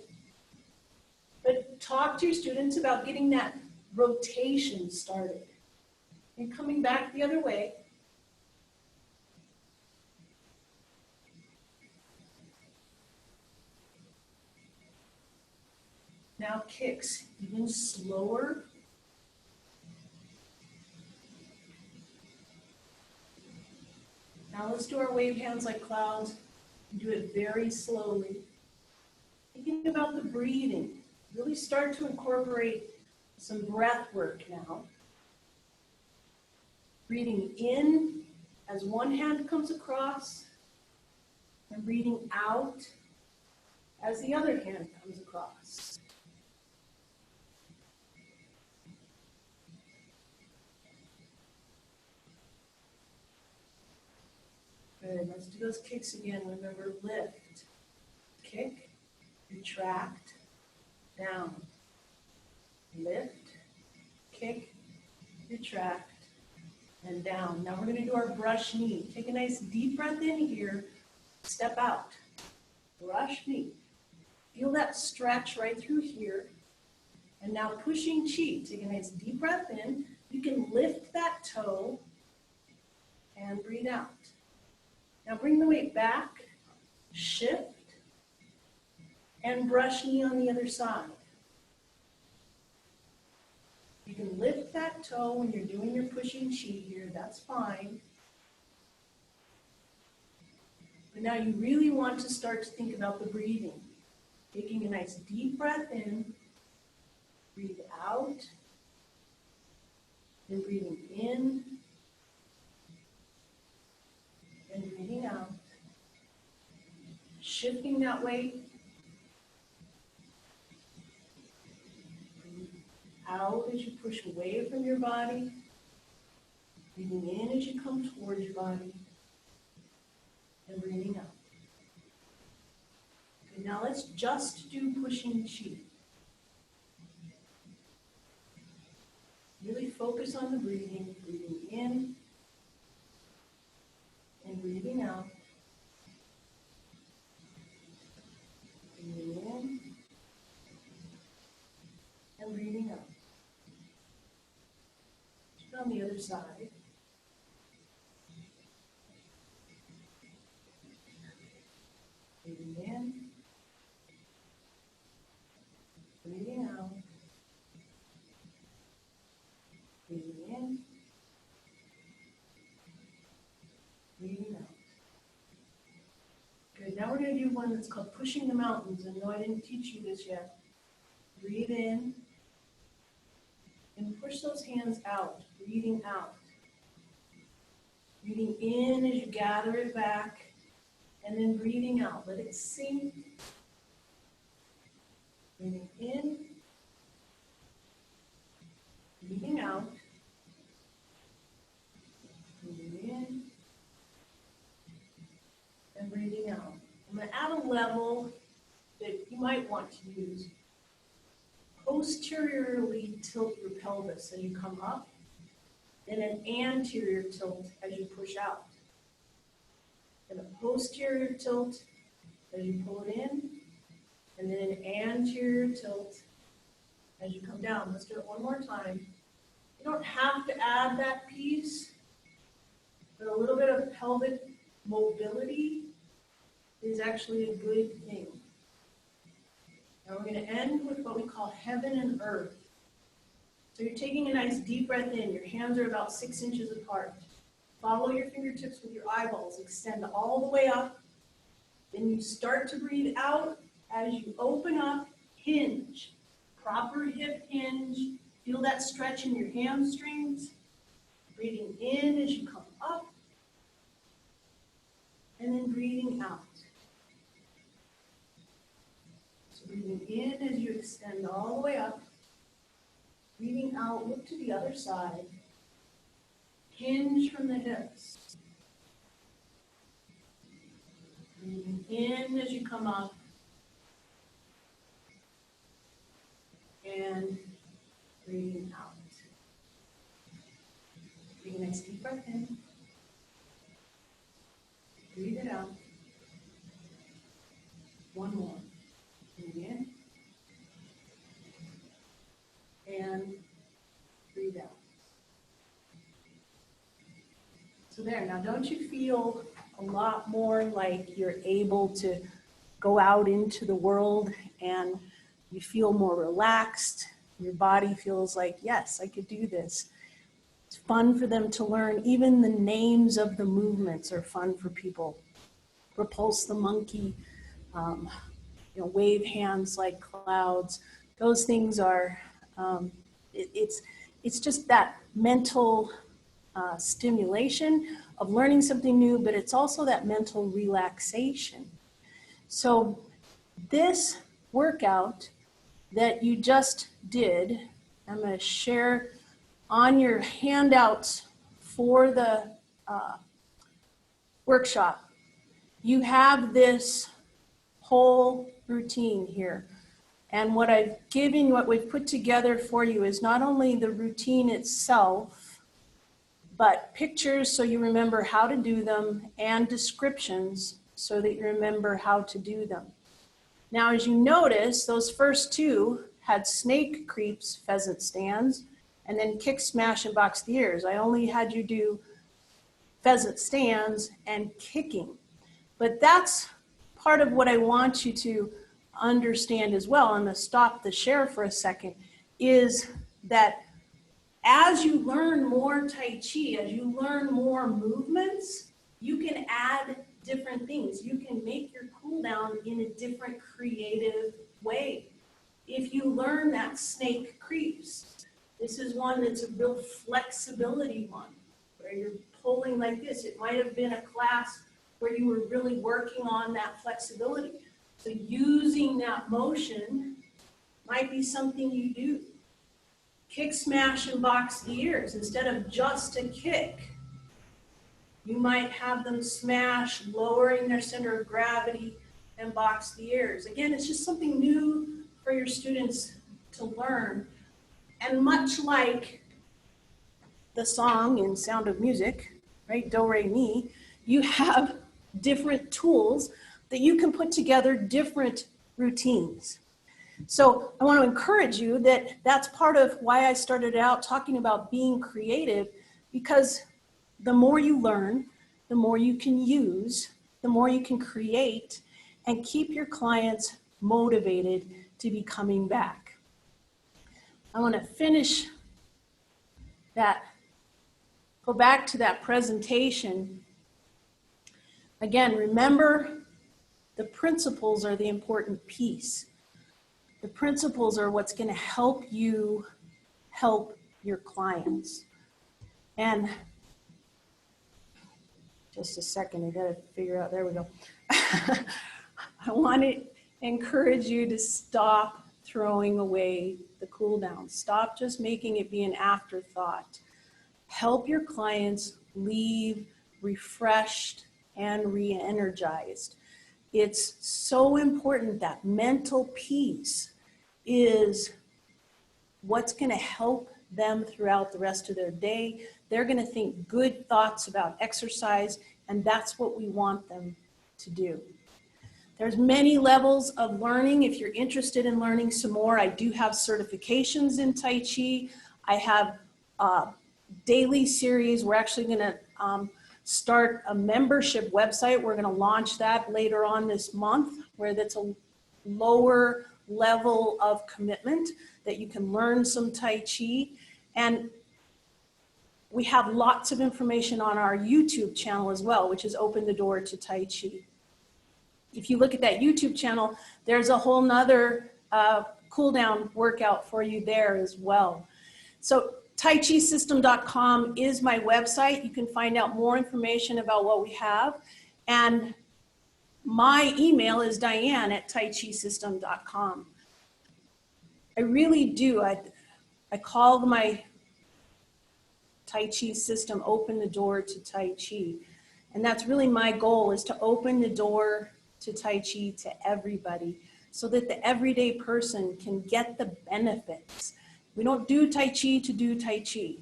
But talk to your students about getting that rotation started. And coming back the other way. Now kicks, even slower. Now let's do our wave hands like clouds. Do it very slowly. Thinking about the breathing. Really start to incorporate some breath work now. Breathing in as one hand comes across, and breathing out as the other hand comes across. Good, let's do those kicks again. Remember, lift, kick, retract, down. Lift, kick, retract, and down. Now we're going to do our brush knee. Take a nice deep breath in here, step out. Brush knee. Feel that stretch right through here. And now pushing chi. Take a nice deep breath in. You can lift that toe and breathe out. Now bring the weight back, shift, and brush knee on the other side. You can lift that toe when you're doing your pushing chi here, that's fine. But now you really want to start to think about the breathing. Taking a nice deep breath in, breathe out, and breathing in, and breathing out. Shifting that weight. Breathe out as you push away from your body. Breathing in as you come towards your body. And breathing out. Okay, now let's just do pushing chi. Really focus on the breathing. Breathing in and breathing out. Breathing in and breathing out. Turn on the other side. Breathing in, breathing out, breathing in, breathing out. Good, now we're going to do one that's called pushing the mountains, and no, I didn't teach you this yet. Breathe in, and push those hands out, breathing out. Breathing in as you gather it back. And then breathing out, let it sink. Breathing in, breathing out, breathing in, and breathing out. I'm going to add a level that you might want to use. Posteriorly tilt your pelvis as you come up, and an anterior tilt as you push out. And a posterior tilt as you pull it in, and then an anterior tilt as you come down. Let's do it one more time. You don't have to add that piece, but a little bit of pelvic mobility is actually a good thing. Now we're going to end with what we call heaven and earth. So you're taking a nice deep breath in. Your hands are about 6 inches apart. Follow your fingertips with your eyeballs. Extend all the way up. Then you start to breathe out as you open up, hinge. Proper hip hinge. Feel that stretch in your hamstrings. Breathing in as you come up. And then breathing out. So breathing in as you extend all the way up. Breathing out, look to the other side. Hinge from the hips. Breathing in as you come up. And breathing out. Take a nice Deep breath in. Breathe it out. One more. Breathe in. And breathe out. So there, now don't you feel a lot more like you're able to go out into the world and you feel more relaxed? Your body feels like, yes, I could do this. It's fun for them to learn. Even the names of the movements are fun for people. Repulse the monkey, wave hands like clouds. Those things are, it's just that mental stimulation of learning something new, but it's also that mental relaxation. So this workout that you just did, I'm going to share on your handouts for the workshop. You have this whole routine here. And what I've given, what we've put together for you is not only the routine itself, but pictures so you remember how to do them and descriptions so that you remember how to do them. Now, as you notice, those first two had snake creeps, pheasant stands, and then kick, smash, and box the ears. I only had you do pheasant stands and kicking. But that's part of what I want you to understand as well. I'm going to stop the share for a second, is that as you learn more Tai Chi, as you learn more movements, you can add different things. You can make your cool down in a different creative way. If you learn that snake creeps, this is one that's a real flexibility one, where you're pulling like this. It might have been a class where you were really working on that flexibility. So using that motion might be something you do. Kick, smash, and box the ears. Instead of just a kick, you might have them smash, lowering their center of gravity, and box the ears. Again, it's just something new for your students to learn. And much like the song in Sound of Music, right, do, re, mi, you have different tools that you can put together different routines. So I want to encourage you that that's part of why I started out talking about being creative, because the more you learn, the more you can use, the more you can create and keep your clients motivated to be coming back. I want to finish that, go back to that presentation. Again, remember, the principles are the important piece. The principles are what's going to help you help your clients. And just a second, I got to figure out, there we go. I want to encourage you to stop throwing away the cool down. Stop just making it be an afterthought. Help your clients leave refreshed and re-energized. It's so important. That mental piece is what's going to help them throughout the rest of their day. They're going to think good thoughts about exercise, and that's what we want them to do. There's many levels of learning. If you're interested in learning some more, I do have certifications in Tai Chi. I have a daily series. We're actually going to start a membership website. We're going to launch that later on this month, where that's a lower level of commitment that you can learn some Tai Chi. And we have lots of information on our YouTube channel as well, which is Open the Door to Tai Chi. If you look at that YouTube channel, there's a whole nother cool down workout for you there as well. So TaiChiSystem.com is my website. You can find out more information about what we have. And my email is Dianne@TaiChiSystem.com. I really do. I call my Tai Chi system Open the Door to Tai Chi. And that's really my goal, is to open the door to Tai Chi to everybody, so that the everyday person can get the benefits. We don't do Tai Chi to do Tai Chi.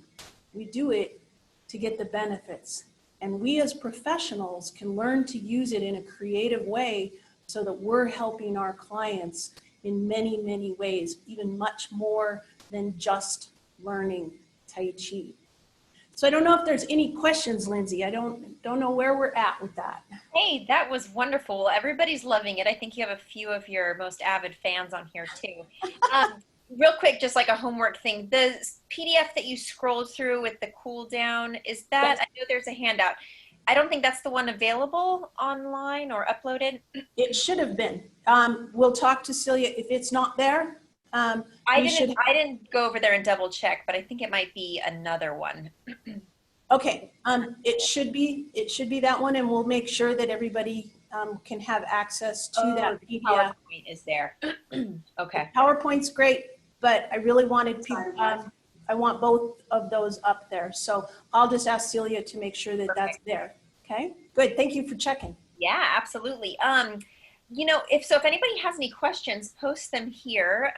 We do it to get the benefits. And we as professionals can learn to use it in a creative way so that we're helping our clients in many, many ways, even much more than just learning Tai Chi. So I don't know if there's any questions, Lindsay. I don't know where we're at with that. Hey, that was wonderful. Everybody's loving it. I think you have a few of your most avid fans on here too. Real quick, just like a homework thing, the PDF that you scrolled through with the Cooldown, is that, I know there's a handout. I don't think that's the one available online or uploaded. It should have been. We'll talk to Celia if it's not there. I didn't go over there and double check, but I think it might be another one. Okay, it should be that one, and we'll make sure that everybody can have access to that PDF. PowerPoint is there. Okay. PowerPoint's great, but I really wanted people, I want both of those up there. So I'll just ask Celia to make sure that that's there. Okay, good. Thank you for checking. Yeah, absolutely. You know, if anybody has any questions, post them here.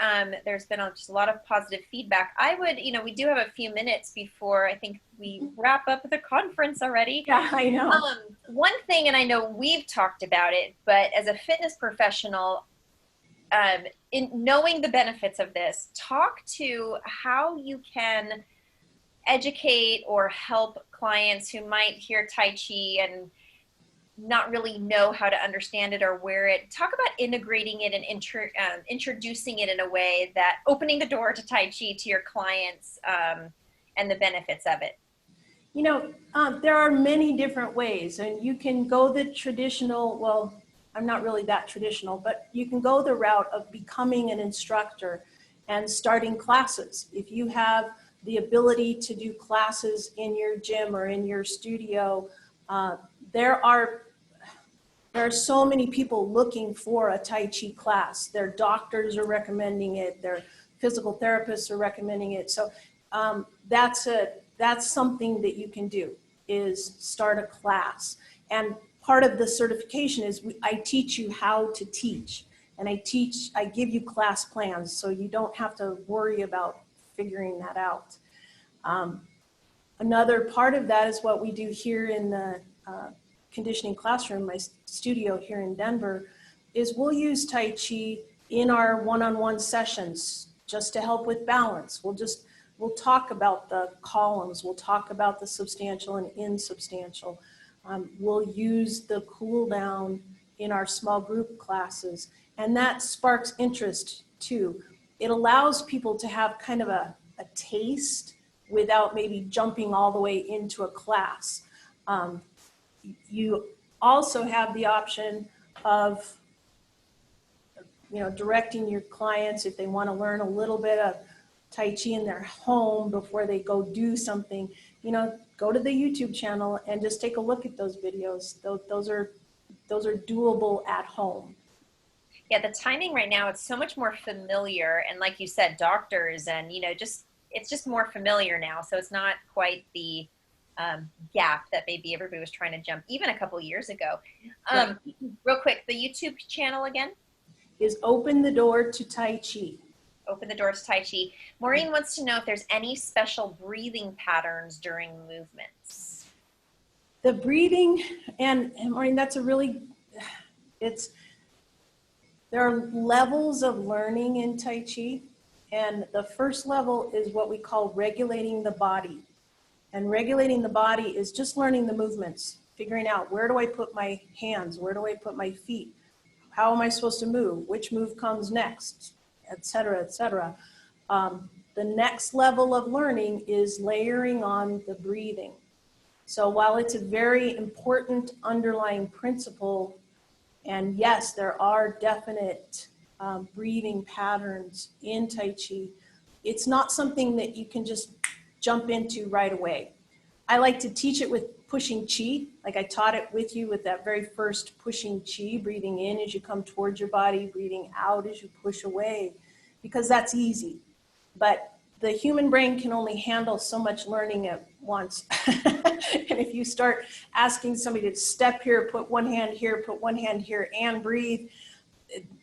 There's been just a lot of positive feedback. I would, you know, we do have a few minutes before I think we wrap up the conference already. Yeah, I know. One thing, and I know we've talked about it, but as a fitness professional, in knowing the benefits of this, talk to how you can educate or help clients who might hear Tai Chi and not really know how to understand it or wear it. Talk about integrating it and introducing it in a way that opening the door to Tai Chi to your clients and the benefits of it. You know, there are many different ways, and you can go the traditional, well, I'm not really that traditional, but you can go the route of becoming an instructor and starting classes. If you have the ability to do classes in your gym or in your studio, there are so many people looking for a Tai Chi class. Their doctors are recommending it. Their physical therapists are recommending it. So that's something that you can do, is start a class. And part of the certification is I teach you how to teach. And I give you class plans, so you don't have to worry about figuring that out. Another part of that is what we do here in the conditioning classroom, my studio here in Denver, is we'll use Tai Chi in our one-on-one sessions just to help with balance. We'll talk about the columns, we'll talk about the substantial and insubstantial. We'll use the Cooldown in our small group classes, and that sparks interest too. It allows people to have kind of a taste without maybe jumping all the way into a class. You also have the option of, you know, directing your clients if they want to learn a little bit of Tai Chi in their home before they go do something, you know, go to the YouTube channel and just take a look at those videos. Those are doable at home. Yeah, the timing right now, it's so much more familiar. And like you said, doctors and, you know, it's just more familiar now. So it's not quite the gap that maybe everybody was trying to jump even a couple years ago. Right. Real quick, the YouTube channel again? Is Open the Door to Tai Chi. Open the Door to Tai Chi. Maureen wants to know if there's any special breathing patterns during movements. The breathing, and Maureen, that's a really, there are levels of learning in Tai Chi, and the first level is what we call regulating the body. And regulating the body is just learning the movements, figuring out where do I put my hands, where do I put my feet, how am I supposed to move, which move comes next, et cetera, et cetera. The next level of learning is layering on the breathing. So while it's a very important underlying principle, and yes, there are definite breathing patterns in Tai Chi, it's not something that you can just jump into right away. I like to teach it with pushing chi, like I taught it with you with that very first pushing chi, breathing in as you come towards your body, breathing out as you push away, because that's easy. But the human brain can only handle so much learning at once. And if you start asking somebody to step here, put one hand here, put one hand here, and breathe,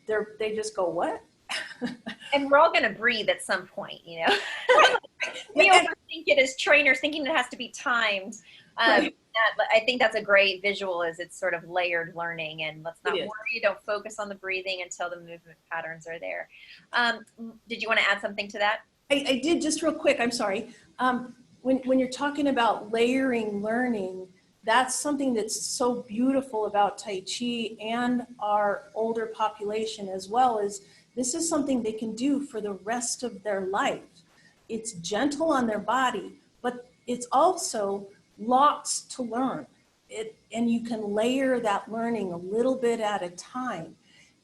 they just go, what? And we're all going to breathe at some point, you know. We overthink think it as trainers, thinking it has to be timed. Right. I think that's a great visual, is it's sort of layered learning, and let's not It is. worry, don't focus on the breathing until the movement patterns are there. Did you want to add something to that? I did, just real quick, I'm sorry. When you're talking about layering learning, that's something that's so beautiful about Tai Chi and our older population as well, is this is something they can do for the rest of their life. It's gentle on their body, but it's also lots to learn. And you can layer that learning a little bit at a time.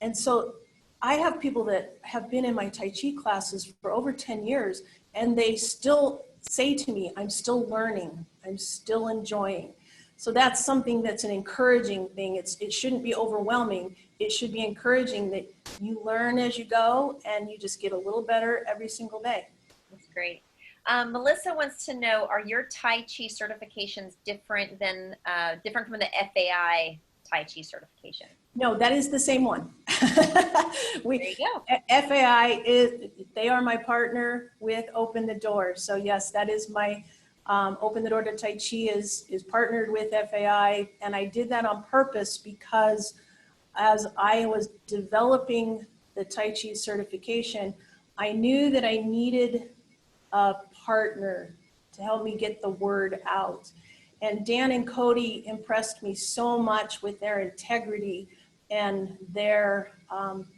And so I have people that have been in my Tai Chi classes for over 10 years, and they still say to me, I'm still learning, I'm still enjoying. So that's something that's an encouraging thing. It shouldn't be overwhelming. It should be encouraging that you learn as you go, and you just get a little better every single day. That's great. Melissa wants to know, are your Tai Chi certifications different from the FAI Tai Chi certification? No, that is the same one. There you go. FAI they are my partner with Open the Door. So yes, that is my Open the Door to Tai Chi is partnered with FAI, and I did that on purpose because as I was developing the Tai Chi certification, I knew that I needed a partner to help me get the word out. And Dan and Cody impressed me so much with their integrity and their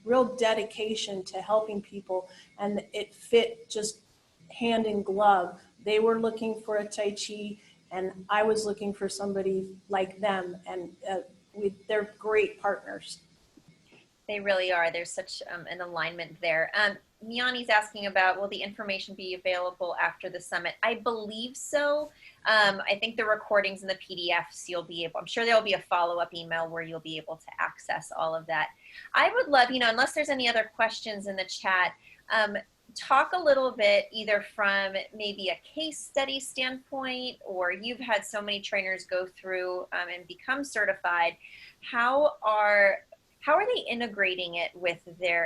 real dedication to helping people. And it fit just hand in glove. They were looking for a Tai Chi, and I was looking for somebody like them. And they're great partners. They really are. There's such an alignment there. Miani's asking about, will the information be available after the summit? I believe so. I think the recordings and the PDFs you'll be able, I'm sure there'll be a follow-up email where you'll be able to access all of that. I would love, unless there's any other questions in the chat, talk a little bit either from maybe a case study standpoint, or you've had so many trainers go through and become certified. How are they integrating it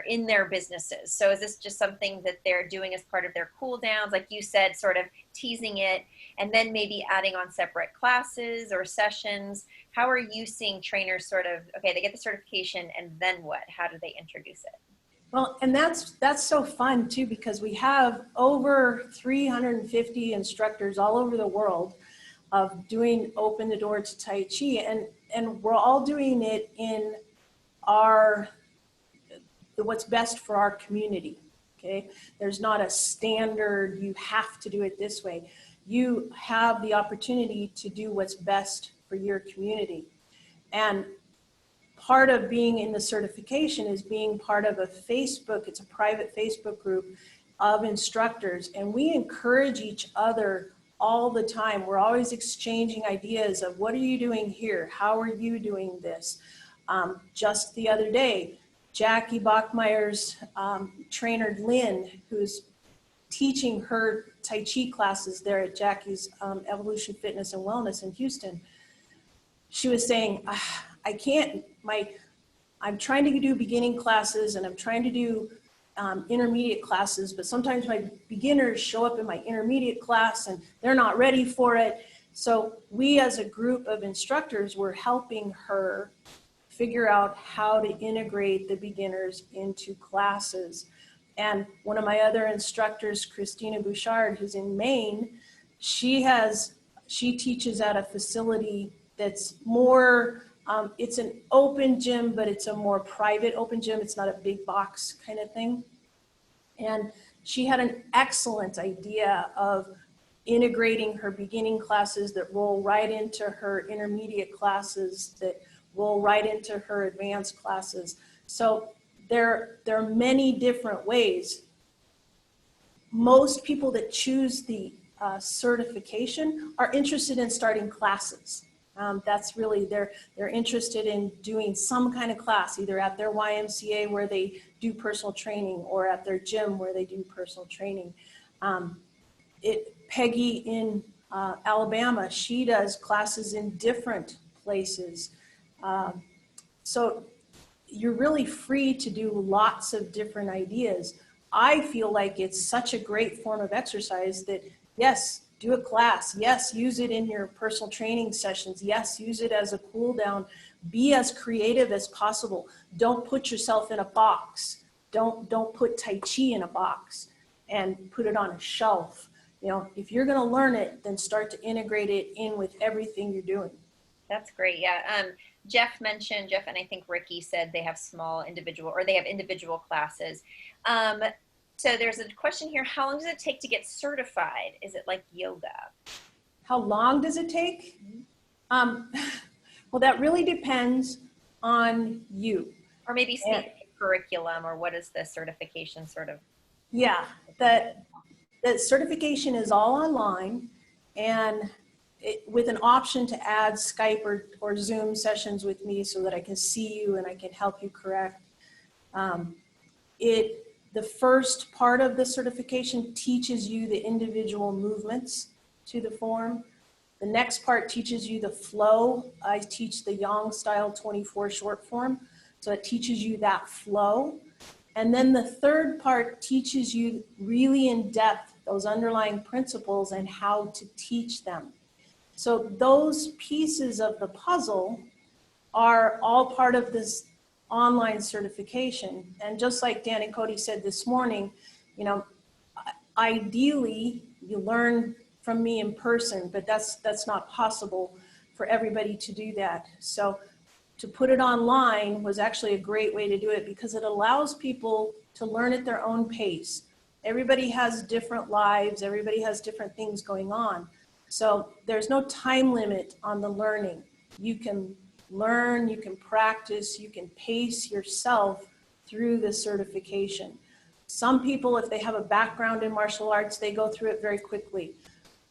in their businesses? So is this just something that they're doing as part of their cool downs, like you said, sort of teasing it, and then maybe adding on separate classes or sessions? How are you seeing trainers sort of, okay, they get the certification, and then what? How do they introduce it? Well, and that's so fun too, because we have over 350 instructors all over the world of doing Open the Door to Tai Chi, and we're all doing it in what's best for our community. Okay, there's not a standard, you have to do it this way. You have the opportunity to do what's best for your community. And part of being in the certification is being part of a Facebook, it's a private Facebook group of instructors, and we encourage each other all the time. We're always exchanging ideas of, what are you doing here? How are you doing this? Just the other day, Jackie Bachmeyer's trainer Lynn, who's teaching her Tai Chi classes there at Jackie's Evolution Fitness and Wellness in Houston, she was saying, I can't, I'm trying to do beginning classes, and I'm trying to do intermediate classes, but sometimes my beginners show up in my intermediate class and they're not ready for it. So we, as a group of instructors, were helping her figure out how to integrate the beginners into classes. And one of my other instructors, Christina Bouchard, who's in Maine, she teaches at a facility that's more, it's an open gym, but it's a more private open gym. It's not a big box kind of thing. And she had an excellent idea of integrating her beginning classes that roll right into her intermediate classes, that roll right into her advanced classes. So there are many different ways. Most people that choose the certification are interested in starting classes. That's really, they're interested in doing some kind of class, either at their YMCA where they do personal training, or at their gym where they do personal training. Peggy in Alabama, she does classes in different places. So you're really free to do lots of different ideas. I feel like it's such a great form of exercise that, yes, Do a class. Yes, use it in your personal training sessions. Yes, use it as a cool down. Be as creative as possible. Don't put yourself in a box. Don't put Tai Chi in a box and put it on a shelf. You know, if you're going to learn it, then start to integrate it in with everything you're doing. That's great. Yeah. Jeff mentioned, Jeff and I think Ricky said they have small individual, or they have individual classes. Um, so there's a question here. How long does it take to get certified? Is it like yoga? How long does it take? Um, well, that really depends on you. Or maybe speak curriculum, or what is the certification sort of? Yeah, the certification is all online, and with an option to add Skype or Zoom sessions with me so that I can see you and I can help you correct. Um, the first part of the certification teaches you the individual movements to the form. The next part teaches you the flow. I teach the Yang style 24 short form, so it teaches you that flow. And then the third part teaches you really in depth those underlying principles and how to teach them. So those pieces of the puzzle are all part of this online certification. And just like Dan and Cody said this morning, you know, ideally you learn from me in person, but that's not possible for everybody to do that. So to put it online was actually a great way to do it because it allows people to learn at their own pace. Everybody has different lives, everybody has different things going on. So there's no time limit on the learning. You can learn, you can practice, you can pace yourself through the certification. Some people, if they have a background in martial arts, they go through it very quickly.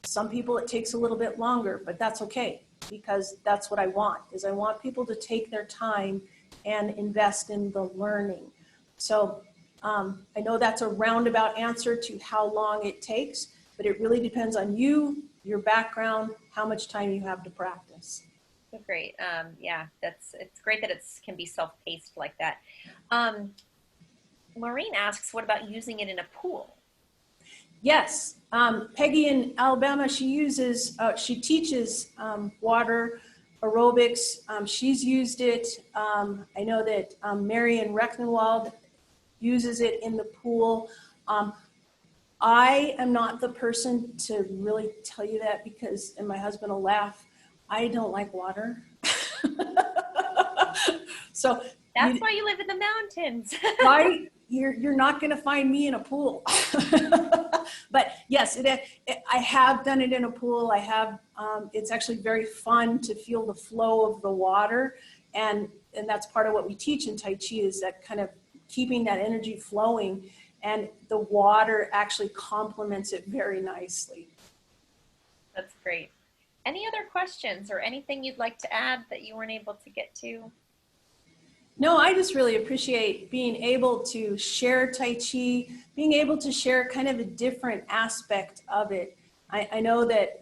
Some people, it takes a little bit longer, but that's okay, because that's what I want, is I want people to take their time and invest in the learning. So I know that's a roundabout answer to how long it takes, but it really depends on you, your background, how much time you have to practice. So great. Yeah, it's great that it can be self-paced like that. Maureen asks, what about using it in a pool? Yes, Peggy in Alabama, she teaches water aerobics. She's used it. I know that Mary in Rechnenwald uses it in the pool. I am not the person to really tell you that because, and my husband will laugh, I don't like water. So that's why you live in the mountains. Right? You're not going to find me in a pool. But yes, I have done it in a pool. I have. It's actually very fun to feel the flow of the water, and that's part of what we teach in Tai Chi, is that kind of keeping that energy flowing, and the water actually complements it very nicely. That's great. Any other questions or anything you'd like to add that you weren't able to get to? No, I just really appreciate being able to share Tai Chi, being able to share kind of a different aspect of it. I know that,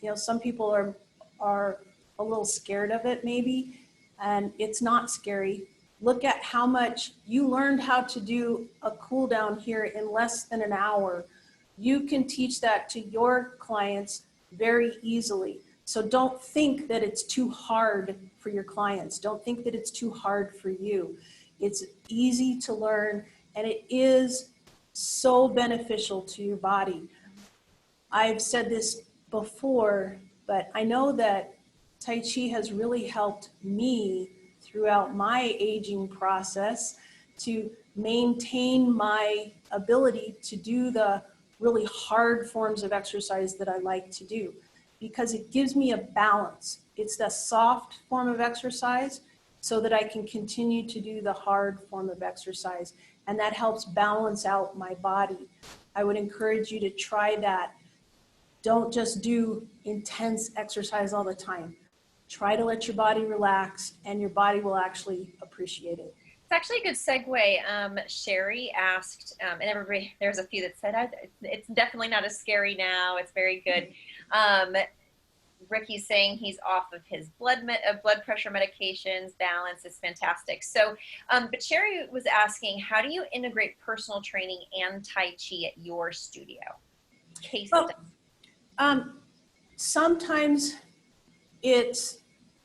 you know, some people are a little scared of it maybe, and it's not scary. Look at how much you learned how to do a cool down here in less than an hour. You can teach that to your clients very easily. So don't think that it's too hard for your clients. Don't think that it's too hard for you. It's easy to learn, and it is so beneficial to your body. I've said this before, but I know that Tai Chi has really helped me throughout my aging process to maintain my ability to do the really hard forms of exercise that I like to do, because it gives me a balance. It's the soft form of exercise so that I can continue to do the hard form of exercise. And that helps balance out my body. I would encourage you to try that. Don't just do intense exercise all the time. Try to let your body relax, and your body will actually appreciate it. It's actually a good segue. Sherry asked, and everybody, there's a few that said, it's definitely not as scary now. It's very good. Ricky's saying he's off of his blood pressure medications. Balance is fantastic. So, but Sherry was asking, how do you integrate personal training and Tai Chi at your studio? Case study. Sometimes it's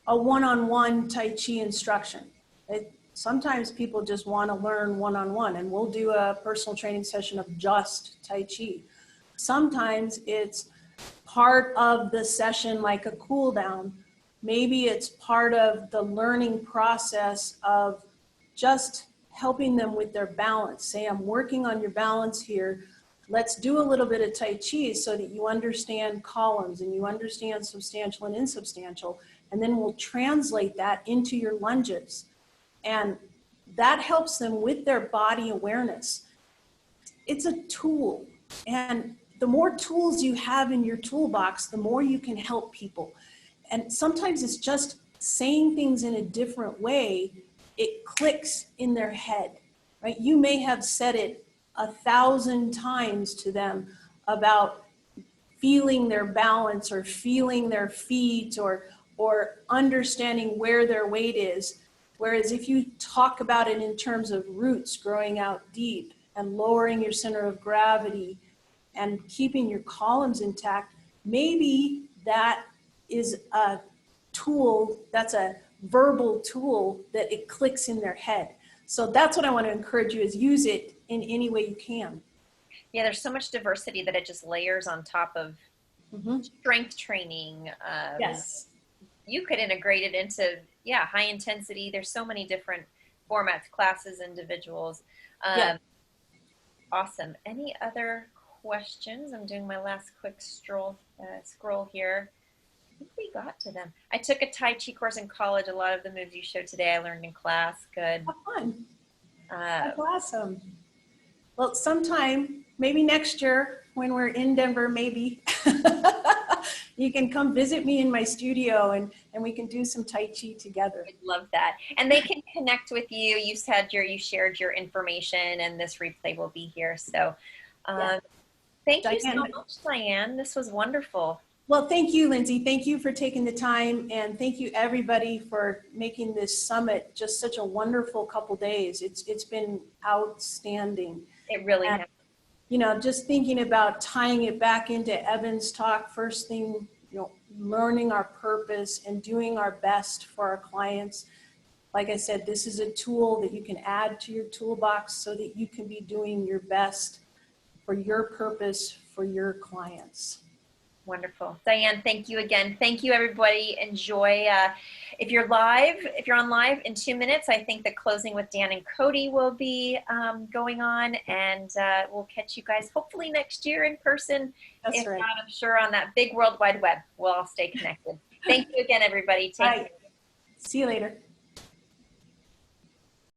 a one-on-one Tai Chi instruction. Sometimes people just want to learn one-on-one, and we'll do a personal training session of just Tai Chi. Sometimes it's part of the session like a cool down. Maybe it's part of the learning process of just helping them with their balance. Say, I'm working on your balance here. Let's do a little bit of Tai Chi so that you understand columns and you understand substantial and insubstantial. And then we'll translate that into your lunges. And that helps them with their body awareness. It's a tool. And the more tools you have in your toolbox, the more you can help people. And sometimes it's just saying things in a different way. It clicks in their head, right? You may have said it 1,000 times to them about feeling their balance or feeling their feet or understanding where their weight is. Whereas if you talk about it in terms of roots growing out deep and lowering your center of gravity and keeping your columns intact, maybe that is a tool, that's a verbal tool that it clicks in their head. So that's what I want to encourage you is use it in any way you can. Yeah, there's so much diversity that it just layers on top of strength training. Yes. You could integrate it into, high intensity. There's so many different formats, classes, individuals. Awesome. Any other questions? I'm doing my last quick scroll here. I think we got to them. I took a Tai Chi course in college. A lot of the moves you showed today I learned in class. Good. Have fun. That's awesome. Well, sometime, maybe next year when we're in Denver, maybe, you can come visit me in my studio and we can do some Tai Chi together. I'd love that. And they can connect with you. You shared your information and this replay will be here. So thank you so much, Dianne. This was wonderful. Well, thank you, Lindsay. Thank you for taking the time, and thank you everybody for making this summit just such a wonderful couple days. It's been outstanding. It really has. You know, just thinking about tying it back into Evan's talk, first thing, you know, learning our purpose and doing our best for our clients. Like I said, this is a tool that you can add to your toolbox so that you can be doing your best for your purpose for your clients. Wonderful. Dianne, thank you again. Thank you, everybody. Enjoy. If you're on live in 2 minutes, I think the closing with Dan and Cody will be going on, and we'll catch you guys hopefully next year in person. That's if right. not, I'm sure on that big World Wide Web. We'll all stay connected. Thank you again, everybody. Take care. See you later.